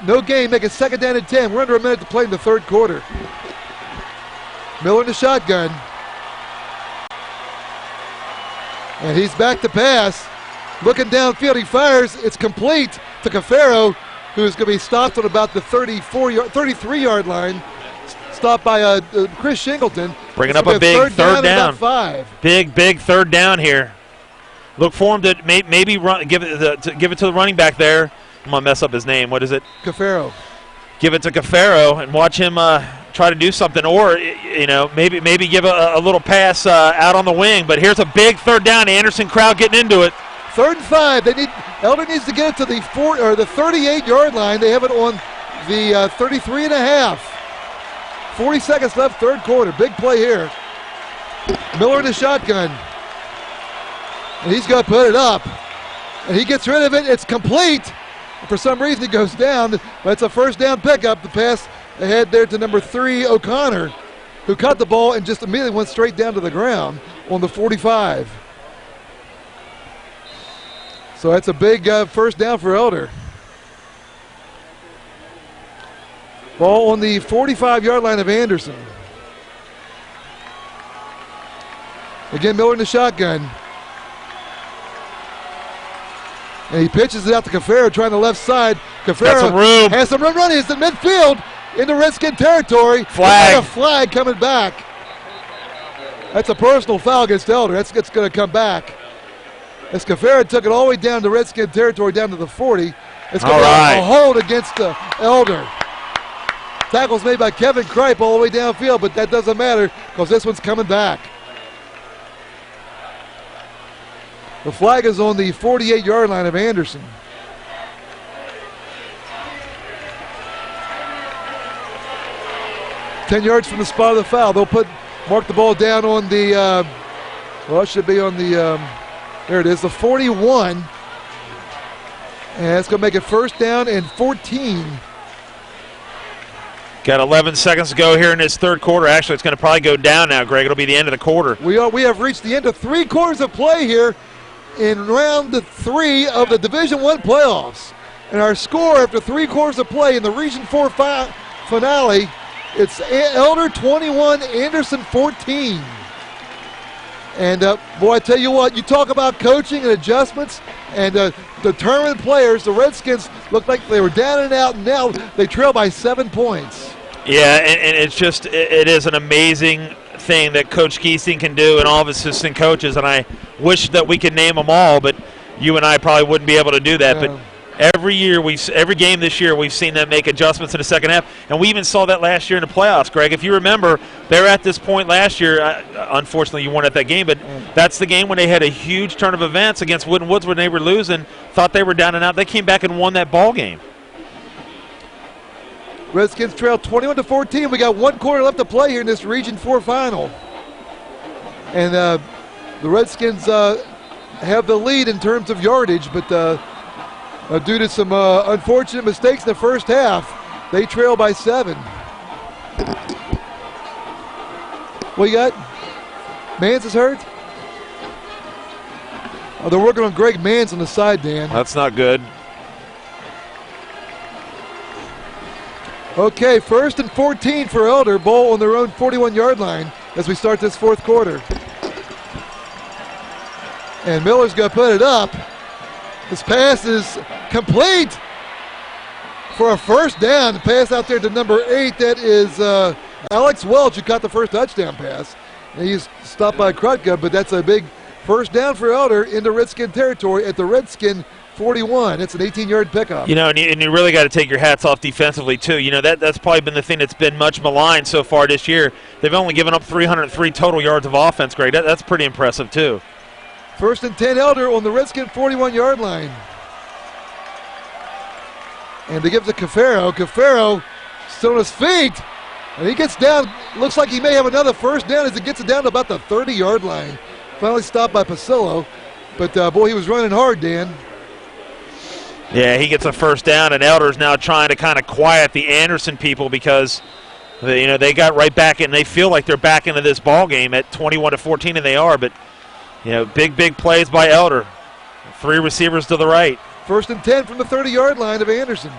No game, make it second down and 10. We're under a minute to play in the third quarter. Miller in the shotgun. And he's back to pass. Looking downfield, he fires. It's complete to Cafaro, who's going to be stopped on about the 33-yard line. Stopped by Chris Shingleton. Bringing up a big third down. About 5. Big third down here. Look for him to maybe give it to the running back there. I'm going to mess up his name. What is it? Cafaro. Give it to Cafaro and watch him try to do something, or maybe give a little pass out on the wing. But here's a big third down. Anderson crowd getting into it. 3rd and 5. Elder needs to get it to the 38-yard line. They have it on the 33 and a half. 40 seconds left, third quarter. Big play here. Miller in the shotgun. And he's going to put it up. And he gets rid of it. It's complete. For some reason, it goes down, but it's a first down pickup. The pass ahead there to number 3, O'Connor, who caught the ball and just immediately went straight down to the ground on the 45. So that's a big first down for Elder. Ball on the 45-yard line of Anderson. Again, Miller in the shotgun. And he pitches it out to Cafaro, trying the left side. Cafaro has some room running. It's in midfield into Redskin territory. Flag. A flag coming back. That's a personal foul against Elder. That's going to come back. As Cafaro took it all the way down to Redskin territory, down to the 40. It's going to be a hold against Elder. Tackles made by Kevin Kripe all the way downfield, but that doesn't matter because this one's coming back. The flag is on the 48-yard line of Anderson. Ten yards from the spot of the foul. They'll mark the ball down on the, it should be on the, there it is, the 41. And it's going to make it first down and 14. Got 11 seconds to go here in this third quarter. Actually, it's going to probably go down now, Greg. It'll be the end of the quarter. We have reached the end of 3 quarters of play here in round 3 of the Division I playoffs. And our score after 3 quarters of play in the Region 4 finale, it's Elder 21, Anderson 14. And, boy, I tell you what, you talk about coaching and adjustments and determined players. The Redskins looked like they were down and out, and now they trail by 7 points. Yeah, and it's just, it is an amazing thing that Coach Keesing can do and all of his assistant coaches, and I wish that we could name them all, but you and I probably wouldn't be able to do that. Yeah. But every game this year, we've seen them make adjustments in the second half, and we even saw that last year in the playoffs, Greg. If you remember, they were at this point last year. Unfortunately, you weren't at that game, but that's the game when they had a huge turn of events against Wood and Woods when they were losing, thought they were down and out. They came back and won that ball game. Redskins trail 21-14. We got 1 quarter left to play here in this Region 4 final. And the Redskins have the lead in terms of yardage, but due to some unfortunate mistakes in the first half, they trail by 7. What you got? Mans is hurt? Oh, they're working on Greg Mans on the side, Dan. That's not good. Okay, 1st and 14 for Elder. Bowl on their own 41-yard line as we start this 4th quarter. And Miller's going to put it up. This pass is complete for a first down. The pass out there to number 8. That is Alex Welch, who caught the first touchdown pass. And he's stopped by Krutka, but that's a big first down for Elder into Redskin territory at the Redskin 41. It's an 18-yard pickup. You know, and you really got to take your hats off defensively, too. You know, that's probably been the thing that's been much maligned so far this year. They've only given up 303 total yards of offense, Greg. That's pretty impressive, too. 1st and 10 Elder on the Redskin 41-yard line. And they give it to Cafaro. Cafaro still on his feet. And he gets down. Looks like he may have another first down as he gets it down to about the 30-yard line. Finally stopped by Pasillo. But, boy, he was running hard, Dan. Yeah, he gets a first down, and Elder's now trying to kind of quiet the Anderson people because, they got right back in. They feel like they're back into this ball game at 21-14, and they are. But, big plays by Elder. 3 receivers to the right. 1st and 10 from the 30-yard line of Anderson.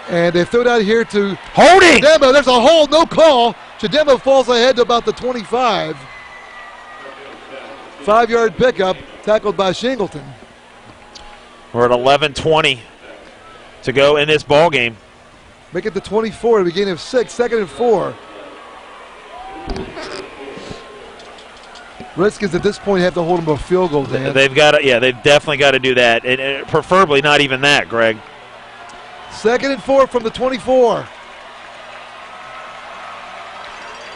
And they threw it out here to holding. Chidemba. There's a hold, no call. Chidemba falls ahead to about the 25. 5-yard pickup, tackled by Shingleton. We're at 11:20 to go in this ball game. Make it the 24 at the beginning of 6, 2nd and 4. Redskins at this point have to hold them a field goal, Dan. They've got to, they've definitely got to do that, and preferably not even that, Greg. 2nd and 4 from the 24.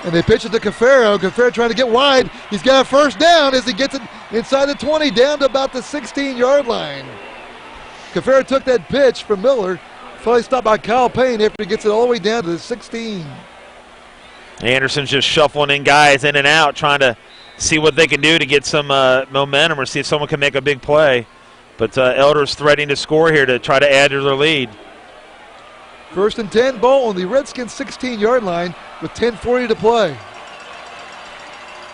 And they pitch it to Cafaro. Cafaro trying to get wide. He's got a first down as he gets it inside the 20, down to about the 16-yard line. Cafaro took that pitch from Miller. Finally stopped by Kyle Payne after he gets it all the way down to the 16. Anderson's just shuffling in guys in and out, trying to see what they can do to get some momentum or see if someone can make a big play. But Elder's threatening to score here to try to add to their lead. 1st and 10 ball on the Redskins 16-yard line with 10:40 to play.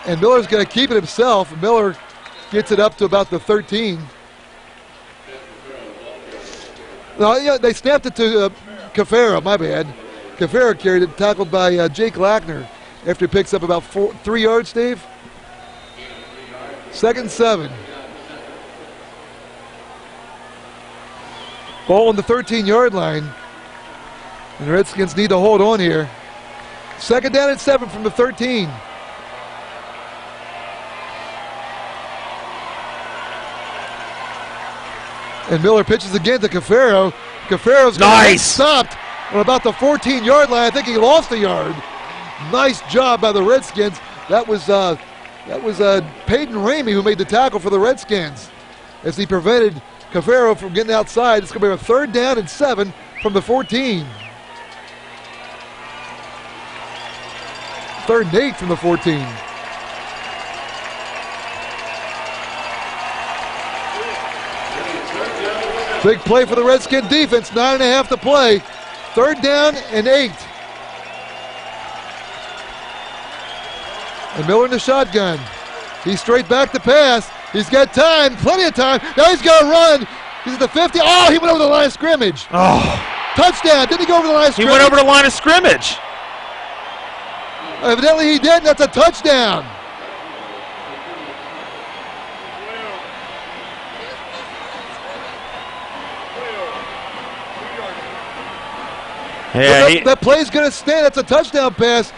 And Miller's going to keep it himself. Miller gets it up to about the 13. No, they snapped it to Cafaro, my bad. Cafaro carried it, tackled by Jake Lackner after he picks up about 3 yards, Steve. 2nd and 7. Ball on the 13-yard line. And the Redskins need to hold on here. 2nd down and 7 from the 13. And Miller pitches again to Cafaro. Cafaro's nice. Stopped on about the 14-yard line. I think he lost a yard. Nice job by the Redskins. That was Peyton Ramey who made the tackle for the Redskins as he prevented Cafaro from getting outside. It's going to be a 3rd down and 7 from the 14. 3rd and 8 from the 14. Big play for the Redskin defense. 9.5 to play. 3rd down and 8. And Miller in the shotgun. He's straight back to pass. He's got time, plenty of time. Now he's got to run. He's at the 50. Oh, he went over the line of scrimmage. Oh. Touchdown. Didn't he go over the line of scrimmage? He went over the line of scrimmage. Evidently he did, and that's a touchdown. Yeah, that play's going to stand. That's a touchdown pass.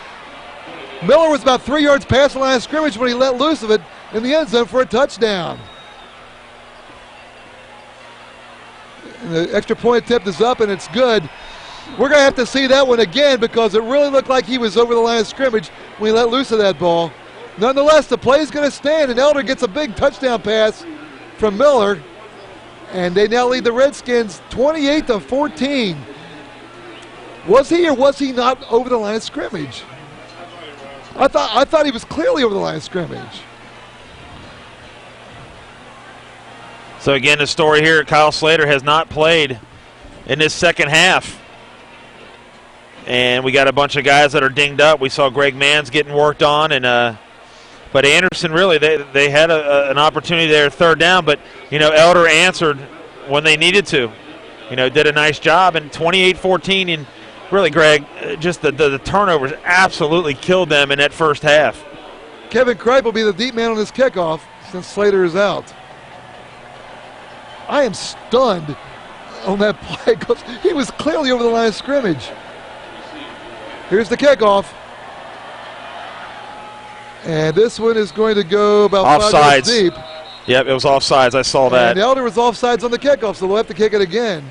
Miller was about 3 yards past the line of scrimmage when he let loose of it in the end zone for a touchdown. And the extra point attempt is up, and it's good. We're going to have to see that one again because it really looked like he was over the line of scrimmage when he let loose of that ball. Nonetheless, the play is going to stand, and Elder gets a big touchdown pass from Miller. And they now lead the Redskins 28-14. Was he or was he not over the line of scrimmage? I thought he was clearly over the line of scrimmage. So again, the story here, Kyle Slater has not played in this second half. And we got a bunch of guys that are dinged up. We saw Greg Manns getting worked on, and but Anderson really they had an opportunity there, third down, but Elder answered when they needed to. Did a nice job, and 28-14. And really, Greg, just the turnovers absolutely killed them in that first half. Kevin Kripe will be the deep man on this kickoff since Slater is out. I am stunned on that play because he was clearly over the line of scrimmage. Here's the kickoff. And this one is going to go about offsides. 5 yards deep. Yep, it was offsides. I saw that. And Elder was offsides on the kickoff, so they'll have to kick it again.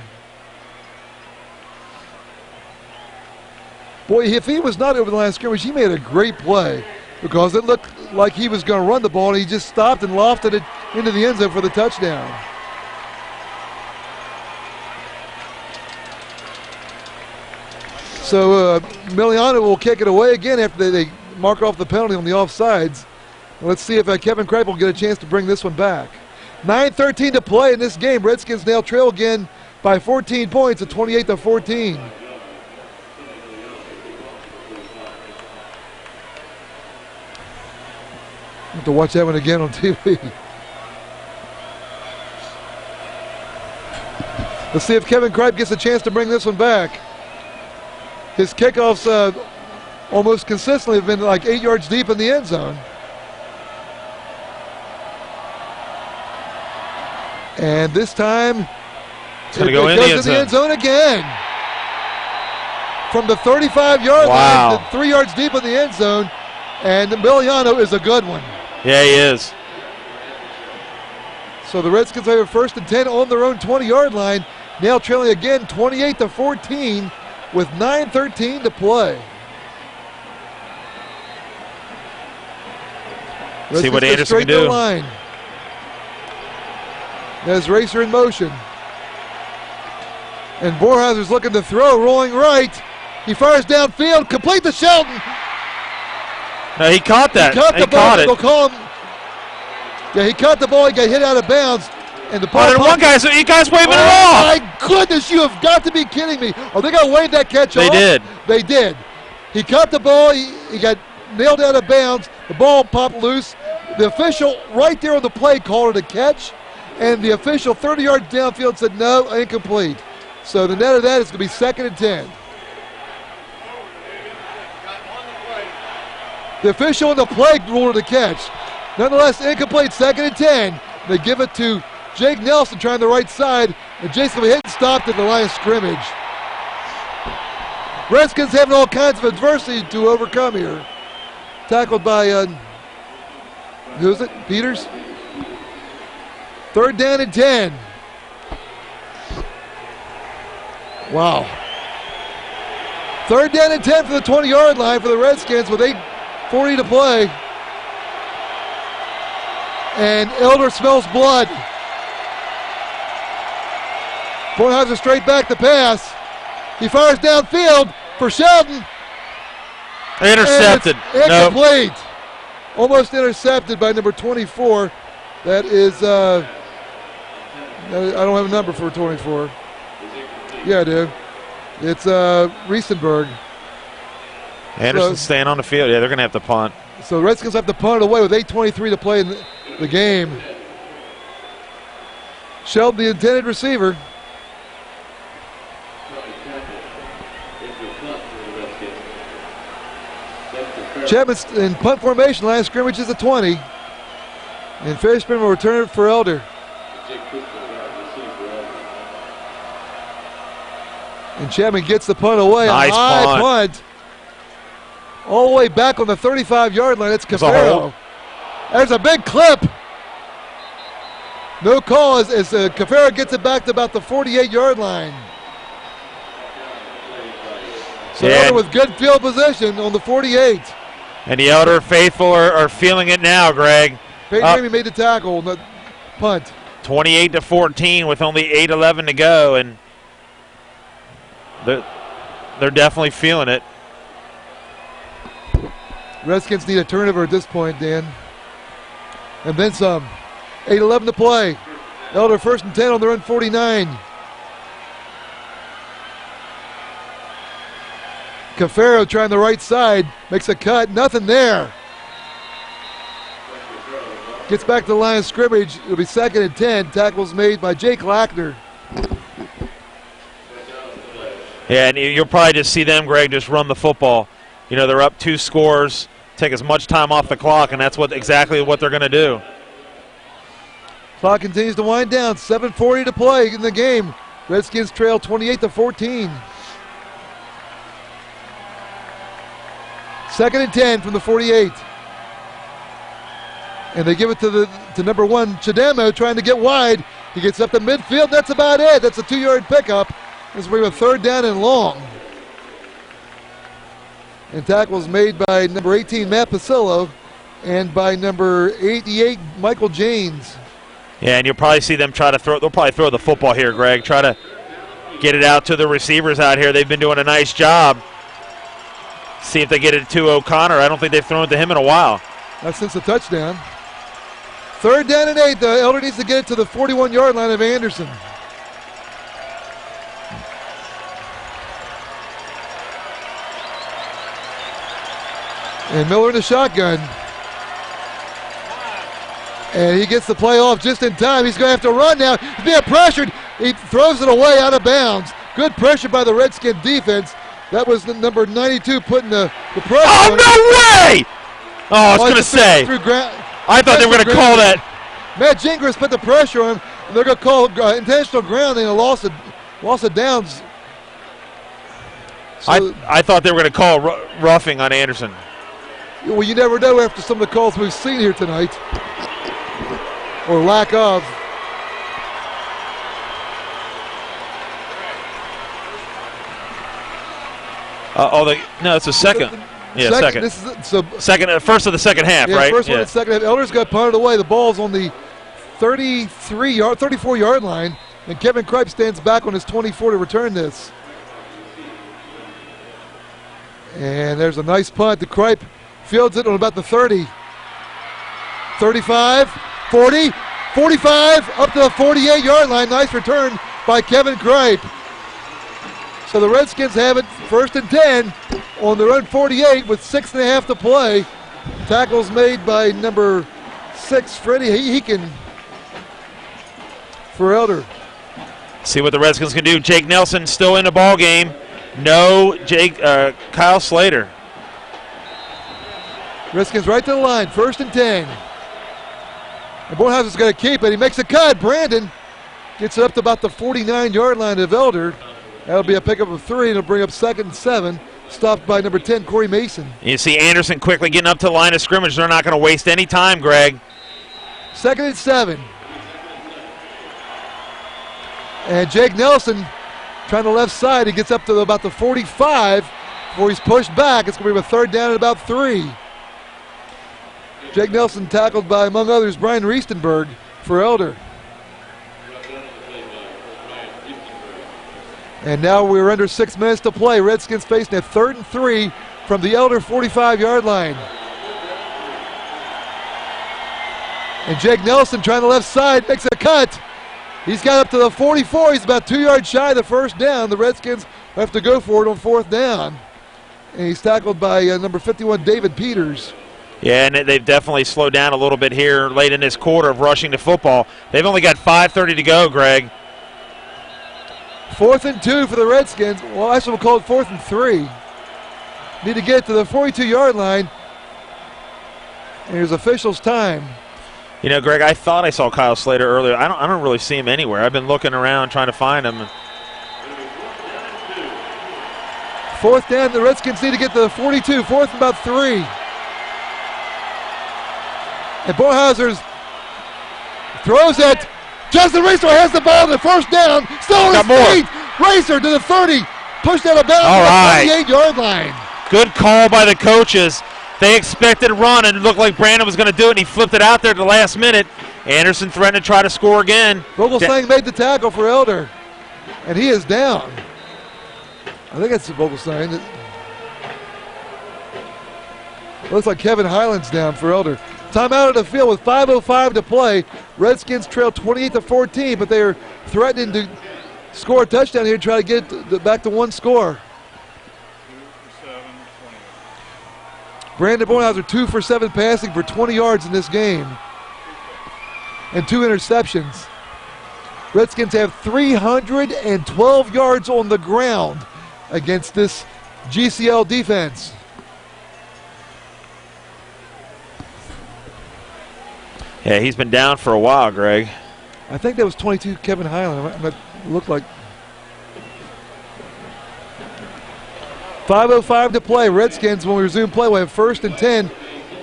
Boy, if he was not over the line of scrimmage, he made a great play because it looked like he was going to run the ball, and he just stopped and lofted it into the end zone for the touchdown. So Miliano will kick it away again after they mark off the penalty on the offsides. Let's see if Kevin Kripe will get a chance to bring this one back. 9:13 to play in this game. Redskins now trail again by 14 points at 28-14. Have to watch that one again on TV. Let's see if Kevin Kripe gets a chance to bring this one back. His kickoffs almost consistently have been like 8 yards deep in the end zone. And this time, it's going to go in the end zone again. From the 35-yard line to 3 yards deep in the end zone. And Miliano is a good one. Yeah, he is. So the Redskins have a 1st and 10 on their own 20-yard line. Now trailing again 28-14 with 9:13 to play. See what Anderson can do. Line. There's Racer in motion. And Borhauser's looking to throw, rolling right. He fires downfield, complete to Shelton. No, he caught that. He caught the ball. Caught it. They'll call him. Yeah, he caught the ball. He got hit out of bounds. And the ball. One guy's waving it off. My goodness, you have got to be kidding me. Are they going to wave that catch off? They did. They did. He caught the ball. He got nailed out of bounds. The ball popped loose. The official right there on the play called it a catch. And the official 30 yards downfield said no, incomplete. So the net of that is going to be 2nd and 10. The official on the play ruled it a catch. Nonetheless, incomplete, 2nd and 10. They give it to Jake Nelson trying the right side, and Jason will be hit and stopped at the line of scrimmage. Redskins having all kinds of adversity to overcome here. Tackled by, who is it? Peters? 3rd down and 10. Wow. 3rd down and 10 for the 20-yard line for the Redskins with 8:40 to play. And Elder smells blood. Bornheiser straight back to pass. He fires downfield for Shelton. Intercepted. Incomplete. Nope. Almost intercepted by number 24. That is, I don't have a number for 24. Yeah, I do. It's Riesenberg. Anderson's staying on the field. Yeah, they're going to have to punt. So the Redskins have to punt it away with 8:23 to play in the game. Shelton, the intended receiver. Chapman's in punt formation. Line of scrimmage is a 20. And Fishman will return it for Elder. And Chapman gets the punt away. Nice a high punt. All the way back on the 35-yard line. It's Cafaro. There's a big clip. No call as Cafaro gets it back to about the 48-yard line. So Elder with good field position on the 48. And the Elder faithful are feeling it now, Greg. Peyton Ramey made the tackle on the punt. 28-14 with only 8:11 to go, and they're definitely feeling it. Redskins need a turnover at this point, Dan. And then some. 8:11 to play. Elder 1st and 10 on their own 49. Cafaro trying the right side. Makes a cut. Nothing there. Gets back to the line of scrimmage. It'll be 2nd and 10. Tackles made by Jake Lackner. Yeah, and you'll probably just see them, Greg, just run the football. You know, they're up 2 scores, take as much time off the clock, and that's exactly what they're going to do. Clock continues to wind down. 7:40 to play in the game. Redskins trail 28-14. 2nd and 10 from the 48. And they give it to number 1, Chidemo, trying to get wide. He gets up to midfield. That's about it. That's a 2-yard pickup. This will be a 3rd down and long. And tackles made by number 18, Matt Pasillo, and by number 88, Michael Janes. Yeah, and you'll probably see them try to throw. They'll probably throw the football here, Greg. Try to get it out to the receivers out here. They've been doing a nice job. See if they get it to O'Connor. I don't think they've thrown it to him in a while. That's since the touchdown. 3rd down and 8. The Elder needs to get it to the 41-yard line of Anderson. And Miller in the shotgun. And he gets the play off just in time. He's going to have to run now. He's being pressured. He throws it away out of bounds. Good pressure by the Redskin defense. That was the number 92 putting the pressure. Oh, no way! Oh, I was going to say. I thought they were going to call that. Matt Gingras put the pressure on him, and they're going to call intentional grounding and a loss of downs. So, I thought they were going to call roughing on Anderson. Well, you never know after some of the calls we've seen here tonight, or lack of. No, it's a second. Yeah, second. This is second, first of the second half, yeah, right? First one of the second half. Elders got punted away. The ball's on the 34-yard line, and Kevin Kripe stands back on his 24 to return this. And there's a nice punt. The Kripe fields it on about the 30. 35, 40, 45, up to the 48-yard line. Nice return by Kevin Kripe. So the Redskins have it 1st and 10 on their own 48 with 6.5 to play. Tackles made by number 6, Freddie Heekin for Elder. See what the Redskins can do. Jake Nelson still in the ball game. No Kyle Slater. Redskins right to the line, 1st and 10. And Bornhaus is going to keep it. He makes a cut. Brandon gets it up to about the 49-yard line of Elder. That'll be a pickup of 3, and it'll bring up 2nd and 7. Stopped by number 10, Corey Mason. You see Anderson quickly getting up to the line of scrimmage. They're not going to waste any time, Greg. 2nd and 7. And Jake Nelson trying the left side. He gets up to about the 45 before he's pushed back. It's going to be a 3rd down at about 3. Jake Nelson tackled by, among others, Brian Riestenberg for Elder. And now we're under 6 minutes to play. Redskins facing a 3rd and 3 from the Elder 45-yard line. And Jake Nelson trying the left side, makes a cut. He's got up to the 44. He's about 2 yards shy of the 1st down. The Redskins have to go for it on 4th down. And he's tackled by number 51, David Peters. Yeah, and they've definitely slowed down a little bit here late in this quarter of rushing the football. They've only got 5:30 to go, Greg. 4th and 2 for the Redskins. Well, actually, we'll call it 4th and 3. Need to get to the 42-yard line. And here's officials' time. You know, Greg, I thought I saw Kyle Slater earlier. I don't really see him anywhere. I've been looking around trying to find him. 4th down. The Redskins need to get to the 42. 4th and about 3. And Borhauser throws it. Justin Racer has the ball to the 1st down. Still on his feet. Racer to the 30. Pushed out of bounds to the 48-yard line. Good call by the coaches. They expected a run, and it looked like Brandon was going to do it, and he flipped it out there at the last minute. Anderson threatened to try to score again. Vogelsang made the tackle for Elder, and he is down. I think that's Vogelsang. Looks like Kevin Highland's down for Elder. Timeout of the field with 5:05 to play. Redskins trail 28-14, but they are threatening to score a touchdown here, try to get it back to one score. Brandon Bornhauser 2 for 7 passing for 20 yards in this game and 2 interceptions. Redskins have 312 yards on the ground against this GCL defense. Yeah, he's been down for a while, Greg. I think that was 22 Kevin Highland. It looked like. 5:05 to play. Redskins, when we resume play, will have 1st and 10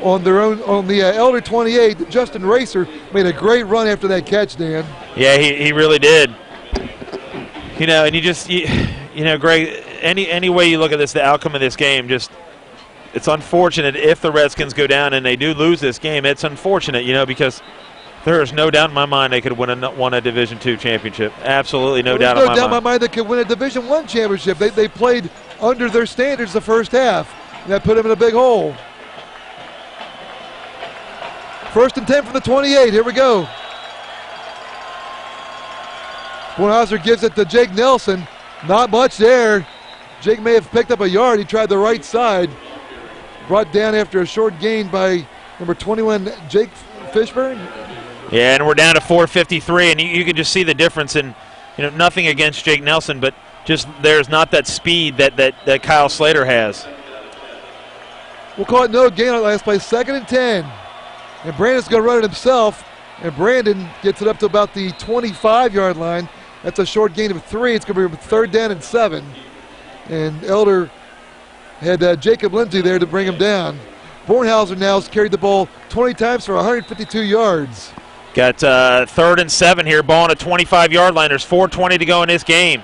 on their own on the Elder 28. Justin Racer made a great run after that catch, Dan. Yeah, he really did. You know, and you know, Greg, any way you look at this, the outcome of this game, just it's unfortunate if the Redskins go down and they do lose this game. It's unfortunate, you know, because there is no doubt in my mind they could won a Division II championship. Absolutely no doubt in my mind. There's no doubt in my mind they could win a Division I championship. They played under their standards the first half, and that put them in a big hole. 1st and 10 from the 28. Here we go. Bornhauser gives it to Jake Nelson. Not much there. Jake may have picked up a yard. He tried the right side. Brought down after a short gain by number 21, Jake Fishburne. Yeah, and we're down to 4:53, and you can just see the difference in, you know, nothing against Jake Nelson, but just there's not that speed that Kyle Slater has. We'll call it no gain on last play. 2nd and 10. And Brandon's going to run it himself, and Brandon gets it up to about the 25-yard line. That's a short gain of 3. It's going to be 3rd down and 7. And Elder had Jacob Lindsay there to bring him down. Bornhauser now has carried the ball 20 times for 152 yards. Got 3rd and 7 here, ball on a 25-yard line. There's 4:20 to go in this game.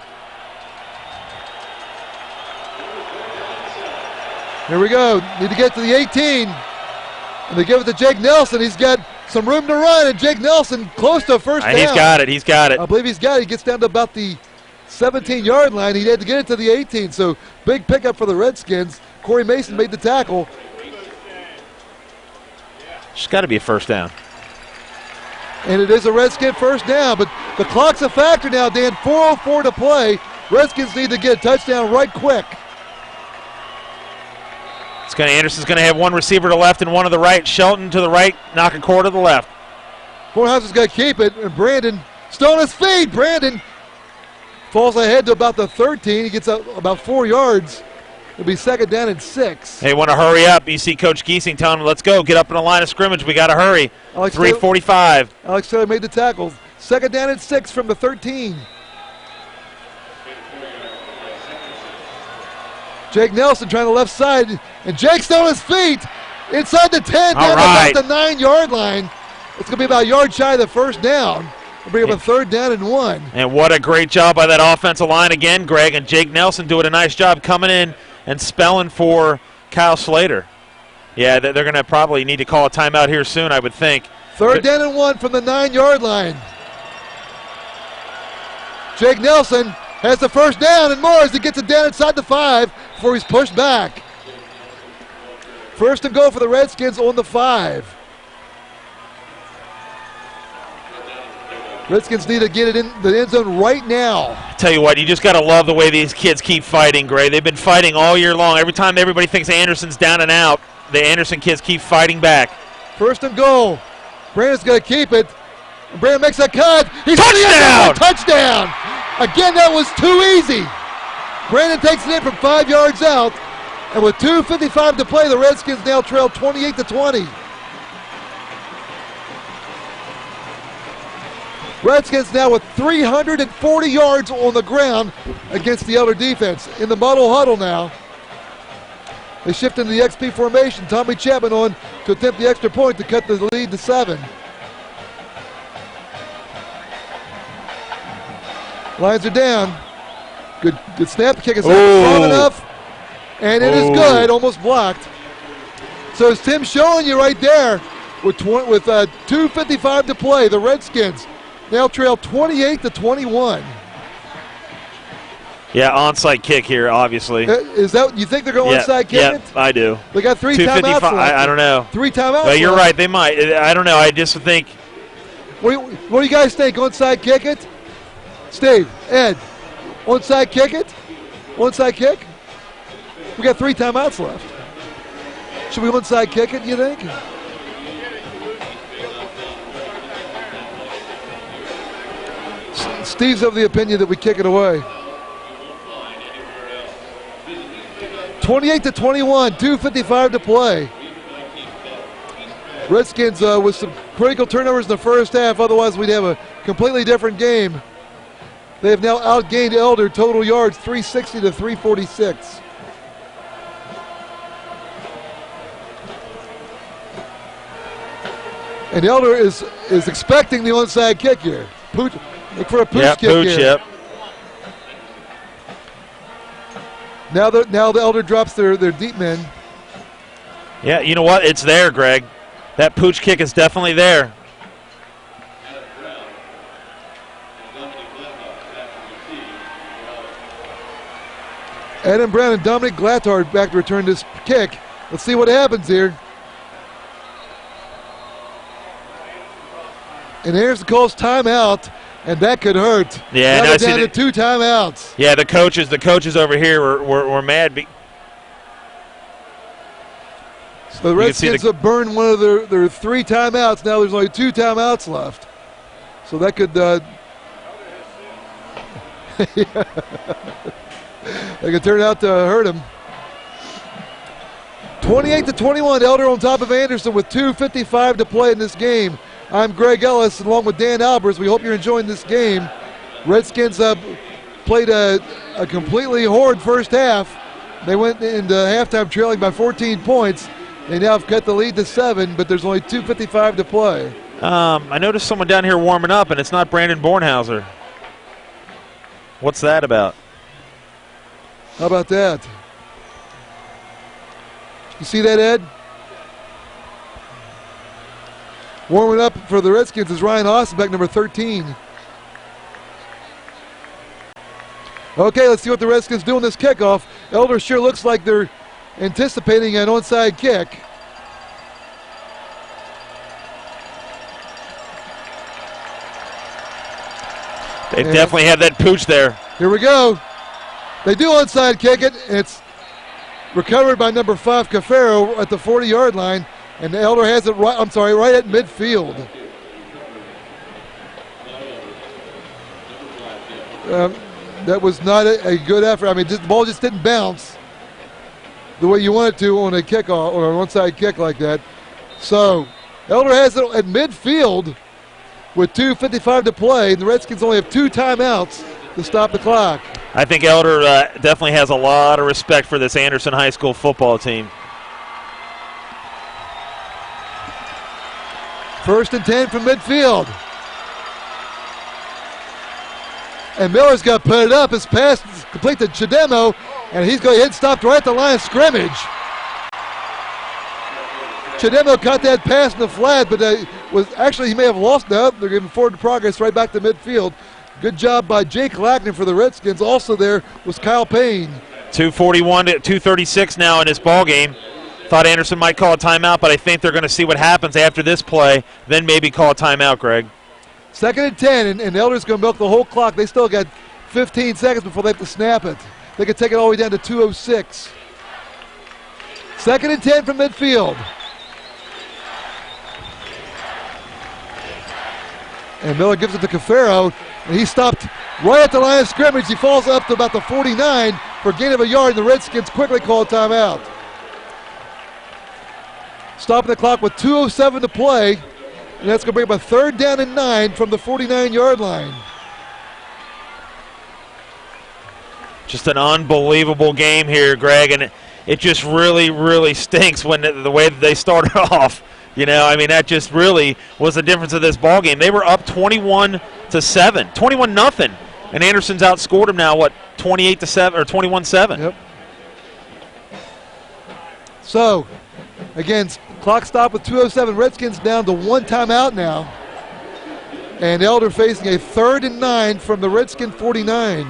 Here we go. Need to get to the 18. And they give it to Jake Nelson. He's got some room to run, and Jake Nelson close to a first down. He's got it. I believe he's got it. He gets down to about the 17-yard line. He had to get it to the 18, so big pickup for the Redskins. Corey Mason made the tackle. It's got to be a first down. And it is a Redskin first down, but the clock's a factor now, Dan. 4:04 to play. Redskins need to get a touchdown right quick. Anderson's going to have one receiver to the left and one to the right. Shelton to the right, Nakacore to the left. Bornhauser's going to keep it, and Brandon still on his feet. Brandon falls ahead to about the 13. He gets up about 4 yards. It'll be 2nd down and 6. They want to hurry up. You see Coach Giesing telling him, let's go, get up in the line of scrimmage. We got to hurry. 3:45. Alex Taylor made the tackle. 2nd down and 6 from the 13. Jake Nelson trying the left side, and Jake's on his feet inside the 10, down about the 9-yard line. It's going to be about a yard shy of the first down. We'll bring up a 3rd down and 1. And what a great job by that offensive line again, Greg, and Jake Nelson doing a nice job coming in and spelling for Kyle Slater. Yeah, they're going to probably need to call a timeout here soon, I would think. 3rd down and 1 from the 9-yard line. Jake Nelson has the first down and more as he gets it down inside the 5 before he's pushed back. 1st and goal for the Redskins on the 5. Redskins need to get it in the end zone right now. Tell you what, you just got to love the way these kids keep fighting, Gray. They've been fighting all year long. Every time everybody thinks Anderson's down and out, the Anderson kids keep fighting back. 1st and goal. Brandon's going to keep it. Brandon makes a cut. He's touchdown! Touchdown! Again, that was too easy. Brandon takes it in from 5 yards out. And with 2:55 to play, the Redskins now trail 28-20. Redskins now with 340 yards on the ground against the Elder defense. In the muddle huddle now. They shift into the XP formation. Tommy Chapman on to attempt the extra point to cut the lead to 7. Lines are down. Good snap. The kick is not strong enough. And it is good. Almost blocked. So as Tim's showing you right there, with 2:55 to play. The Redskins now trail 28-21. Yeah, onside kick here, obviously. Is that, you think they're going onside kick it? Yeah, I do. They got 3 timeouts left. I don't know. 3 timeouts Well, you're left. right. They might. I don't know. I just think. What do you guys think? Onside kick it? Steve, Ed, onside kick it? Onside kick? We got 3 timeouts left. Should we onside kick it, you think? Steve's of the opinion that we kick it away. 28-21, 2:55 to play. Redskins with some critical turnovers in the first half, otherwise we'd have a completely different game. They have now outgained Elder total yards 360 to 346. And Elder is expecting the onside kick here. Look for a pooch kick Pooch, here. yep. Now the Elder drops their deep men. Yeah, you know what? It's there, Greg. That pooch kick is definitely there. Adam Brown and Dominic Glattard back to return this kick. Let's see what happens here. And Anderson calls timeout, and that could hurt. Yeah, now down to 2 timeouts. Yeah, the coaches over here were mad. So the Redskins have burned one of their 3 timeouts. Now there's only 2 timeouts left. So that could that could turn out to hurt him. 28-21, Elder on top of Anderson with 2:55 to play in this game. I'm Greg Ellis along with Dan Albers. We hope you're enjoying this game. Redskins played a completely horrid first half. They went into halftime trailing by 14 points. They now have cut the lead to 7, but there's only 2:55 to play. I noticed someone down here warming up, and it's not Brandon Bornhauser. What's that about? How about that? You see that, Ed? Warming up for the Redskins is Ryan Austinbeck, number 13. Okay, let's see what the Redskins do on this kickoff. Elder sure looks like they're anticipating an onside kick. They definitely have that pooch there. Here we go. They do onside kick it. It's recovered by number 5, Cafaro, at the 40-yard line. And the Elder has it right at midfield. That was not a good effort. I mean, the ball just didn't bounce the way you want it to on a kickoff or an onside kick like that. So Elder has it at midfield with 2:55 to play. And the Redskins only have 2 timeouts to stop the clock. I think Elder definitely has a lot of respect for this Anderson High School football team. 1st and 10 from midfield. And Miller's got to put it up. His pass is complete to Chidemo, and he's going to hit stopped right at the line of scrimmage. Chidemo caught that pass in the flat, but he may have lost that. They're giving forward progress right back to midfield. Good job by Jake Lackner for the Redskins. Also there was Kyle Payne. 2:41 to 2:36 now in this ball game. Thought Anderson might call a timeout, but I think they're going to see what happens after this play, then maybe call a timeout, Greg. 2nd and 10, and Elder's going to milk the whole clock. They still got 15 seconds before they have to snap it. They could take it all the way down to 2:06. 2nd and 10 from midfield. And Miller gives it to Cafaro, and he stopped right at the line of scrimmage. He falls up to about the 49 for a gain of a yard, and the Redskins quickly call a timeout. Stopping the clock with 2:07 to play, and that's going to bring up a 3rd down and 9 from the 49-yard line. Just an unbelievable game here, Greg, and it just really, really stinks when the way that they started off. You know, I mean, that just really was the difference of this ball game. They were up 21-7, 21-0, and Anderson's outscored them now, 28-7 or 21-7. Yep. So, again, Clock stopped with 2:07. Redskins down to one timeout now. And Elder facing a 3rd and 9 from the Redskin 49.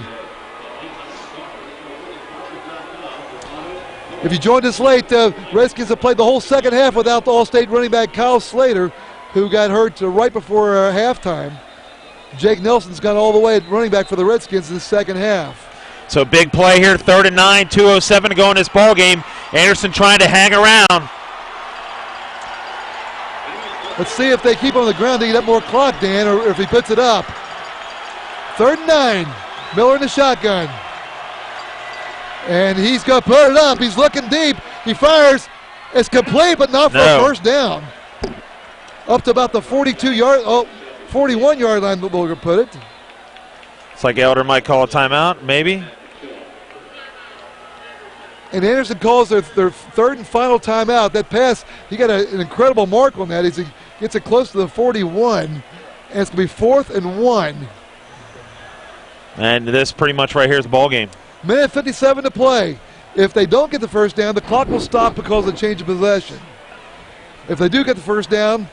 If you joined us late, Redskins have played the whole second half without the All-State running back Kyle Slater, who got hurt right before halftime. Jake Nelson's gone all the way at running back for the Redskins in the second half. So big play here, 3rd and 9, 2:07 to go in this ball game. Anderson trying to hang around. Let's see if they keep on the ground to get up more clock, Dan, or if he puts it up. 3rd and 9, Miller in the shotgun. And he's going to put it up. He's looking deep. He fires. It's complete, but not for a first down. Up to about the 41-yard line, the Bulger put it. It's like Elder might call a timeout, maybe. And Anderson calls their 3rd and final timeout. That pass, he got an incredible mark on that. He gets it close to the 41, and it's going to be 4th and 1. And this pretty much right here is the ball game. Minute 57 to play. If they don't get the first down, the clock will stop because of the change of possession. If they do get the first down,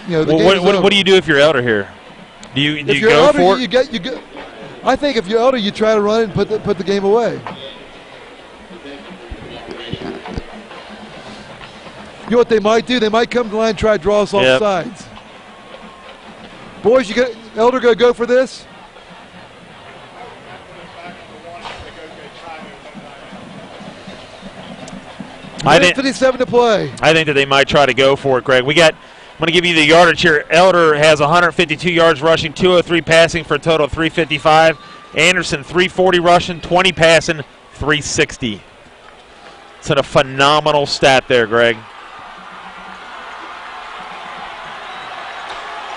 the game is over. What do you do if you're Elder here? Do you go Elder, for it? You get. I think if you're Elder, you try to run it and put the game away. You know what they might do? They might come to the line and try to draw us off sides. Boys, Elder going to go for this? I think 57 to play. I think that they might try to go for it, Greg. I'm going to give you the yardage here. Elder has 152 yards rushing, 203 passing for a total of 355. Anderson 340 rushing, 20 passing, 360. It's a phenomenal stat there, Greg.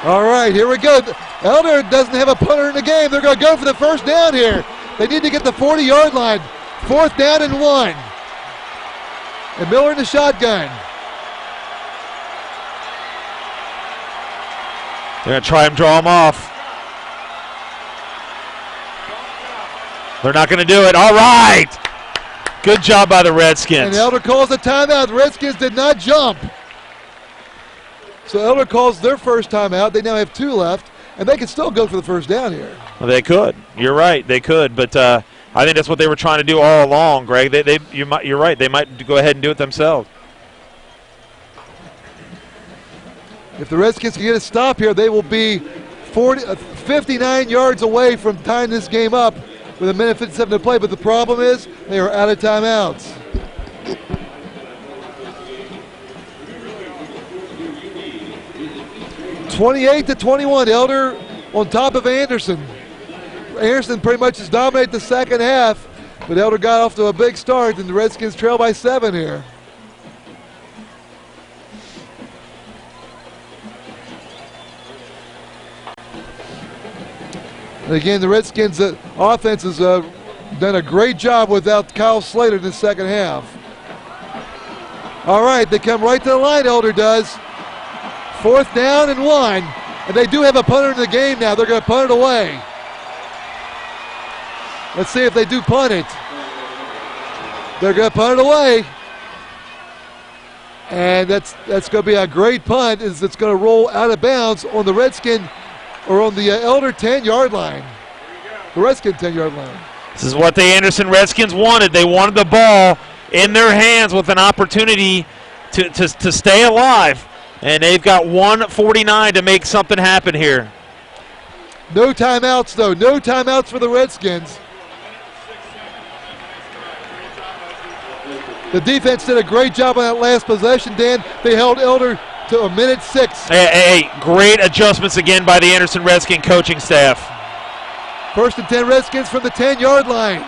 All right, here we go. Elder doesn't have a punter in the game. They're going to go for the first down here. They need to get the 40-yard line. 4th down and 1. And Miller in the shotgun. They're going to try and draw him off. They're not going to do it. All right. Good job by the Redskins. And Elder calls the timeout. The Redskins did not jump. So Elder calls their first timeout. They now have 2 left, and they can still go for the first down here. Well, they could. You're right. They could, but I think that's what they were trying to do all along, Greg. You're right. They might go ahead and do it themselves. If the Redskins can get a stop here, they will be 59 yards away from tying this game up with 1:57 to play. But the problem is they are out of timeouts. (28-21). Elder on top of Anderson. Anderson pretty much has dominated the second half, but Elder got off to a big start, and the Redskins trail by 7 here. And again, the Redskins' offense has done a great job without Kyle Slater in the second half. All right, they come right to the line, Elder does. 4th down and 1. And they do have a punter in the game now. They're going to punt it away. Let's see if they do punt it. They're going to punt it away. And that's going to be a great punt. It's going to roll out of bounds on the Redskin, or on the Elder 10-yard line. The Redskin 10-yard line. This is what the Anderson Redskins wanted. They wanted the ball in their hands with an opportunity to stay alive. And they've got 1:49 to make something happen here. No timeouts, though. No timeouts for the Redskins. The defense did a great job on that last possession, Dan. They held Elder to 1:06. Hey, great adjustments again by the Anderson Redskin coaching staff. 1st and 10 Redskins from the 10-yard line.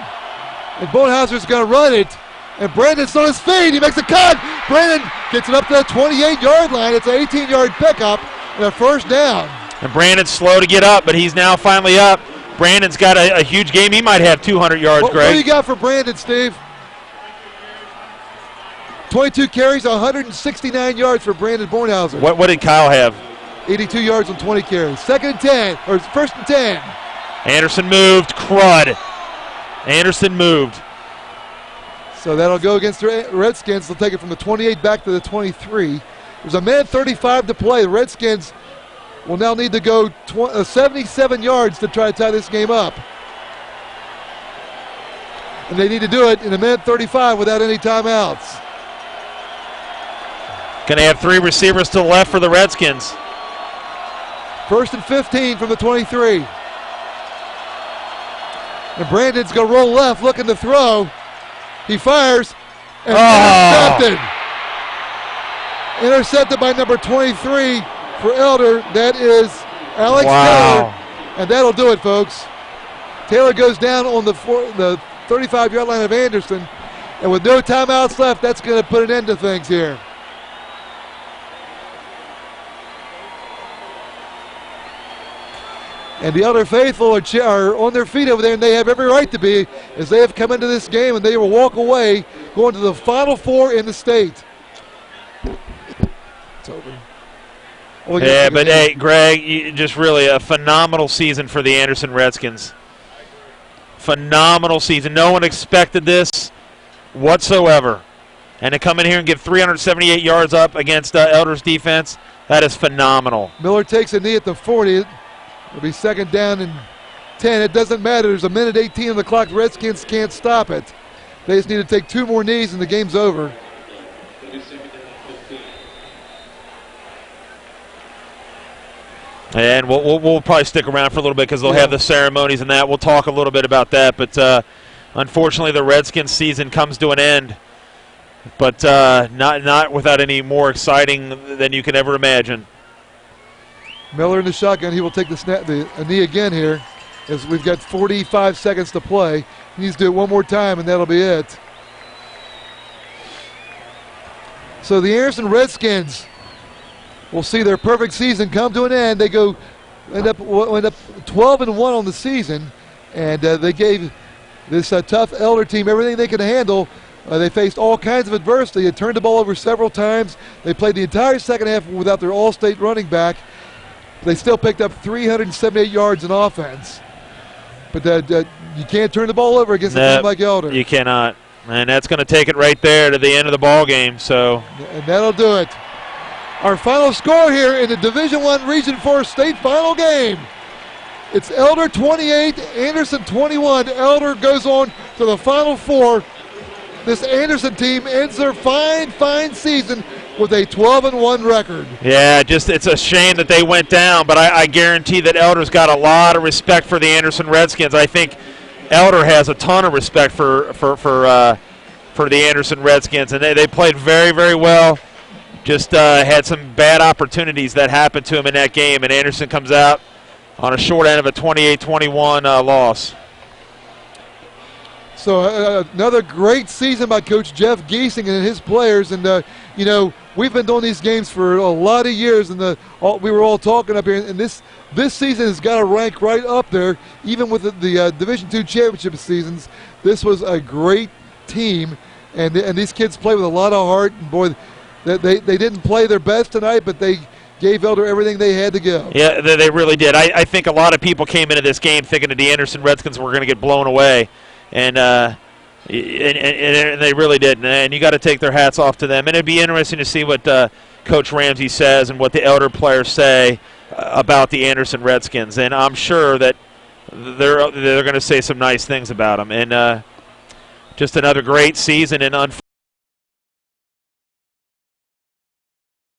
And Bonhauser's going to run it. And Brandon's on his feet. He makes a cut. Brandon gets it up to the 28-yard line. It's an 18-yard pickup and a first down. And Brandon's slow to get up, but he's now finally up. Brandon's got a huge game. He might have 200 yards, Greg. What do you got for Brandon, Steve? 22 carries, 169 yards for Brandon Bornhauser. What did Kyle have? 82 yards on 20 carries. 2nd and 10, or 1st and 10. Anderson moved. Crud. Anderson moved. So that'll go against the Redskins. They'll take it from the 28 back to the 23. There's a minute 35 to play. The Redskins will now need to go 77 yards to try to tie this game up. And they need to do it in a minute 35 without any timeouts. Going to have 3 receivers to the left for the Redskins. 1st and 15 from the 23. And Brandon's going to roll left looking to throw. He fires and intercepted. Intercepted by number 23 for Elder. That is Alex Taylor. And that'll do it, folks. Taylor goes down on the 35-yard line of Anderson. And with no timeouts left, that's going to put an end to things here. And the Elder faithful are on their feet over there, and they have every right to be, as they have come into this game, and they will walk away going to the Final Four in the state. It's over. Yeah, but hey, Greg, just really a phenomenal season for the Anderson Redskins. Phenomenal season. No one expected this whatsoever. And to come in here and give 378 yards up against Elder's defense, that is phenomenal. Miller takes a knee at the 40. It'll be 2nd down and 10. It doesn't matter. There's a minute 18 on the clock. The Redskins can't stop it. They just need to take 2 more knees and the game's over. And we'll probably stick around for a little bit because they'll have the ceremonies and that. We'll talk a little bit about that. But unfortunately, the Redskins season comes to an end. But not without any more exciting than you can ever imagine. Miller in the shotgun. He will take a knee again here, as we've got 45 seconds to play. He needs to do it one more time, and that'll be it. So the Anderson Redskins will see their perfect season come to an end. They end up 12-1 on the season, and they gave this tough Elder team everything they could handle. They faced all kinds of adversity. They turned the ball over several times. They played the entire second half without their all-state running back. They still picked up 378 yards in offense. But you can't turn the ball over against a team like Elder. You cannot. And that's going to take it right there to the end of the ball game. So, and that'll do it. Our final score here in the Division I Region 4 state final game. It's Elder 28, Anderson 21. Elder goes on to the Final Four. This Anderson team ends their fine season with a 12-1 record. Yeah, it's a shame that they went down, but I guarantee that Elder's got a lot of respect for the Anderson Redskins. I think Elder has a ton of respect for the Anderson Redskins, and they played very, very well. Just had some bad opportunities that happened to him in that game, and Anderson comes out on a short end of a 28-21 loss. So another great season by Coach Jeff Giesing and his players. And, we've been doing these games for a lot of years, and we were all talking up here. And this season has got to rank right up there, even with the Division II championship seasons. This was a great team, and these kids play with a lot of heart. And, boy, they didn't play their best tonight, but they gave Elder everything they had to give. Yeah, they really did. I think a lot of people came into this game thinking that the Anderson Redskins were going to get blown away. And they really didn't. And you got to take their hats off to them. And it'd be interesting to see what Coach Ramsey says and what the Elder players say about the Anderson Redskins. And I'm sure that they're going to say some nice things about them. And just another great season. And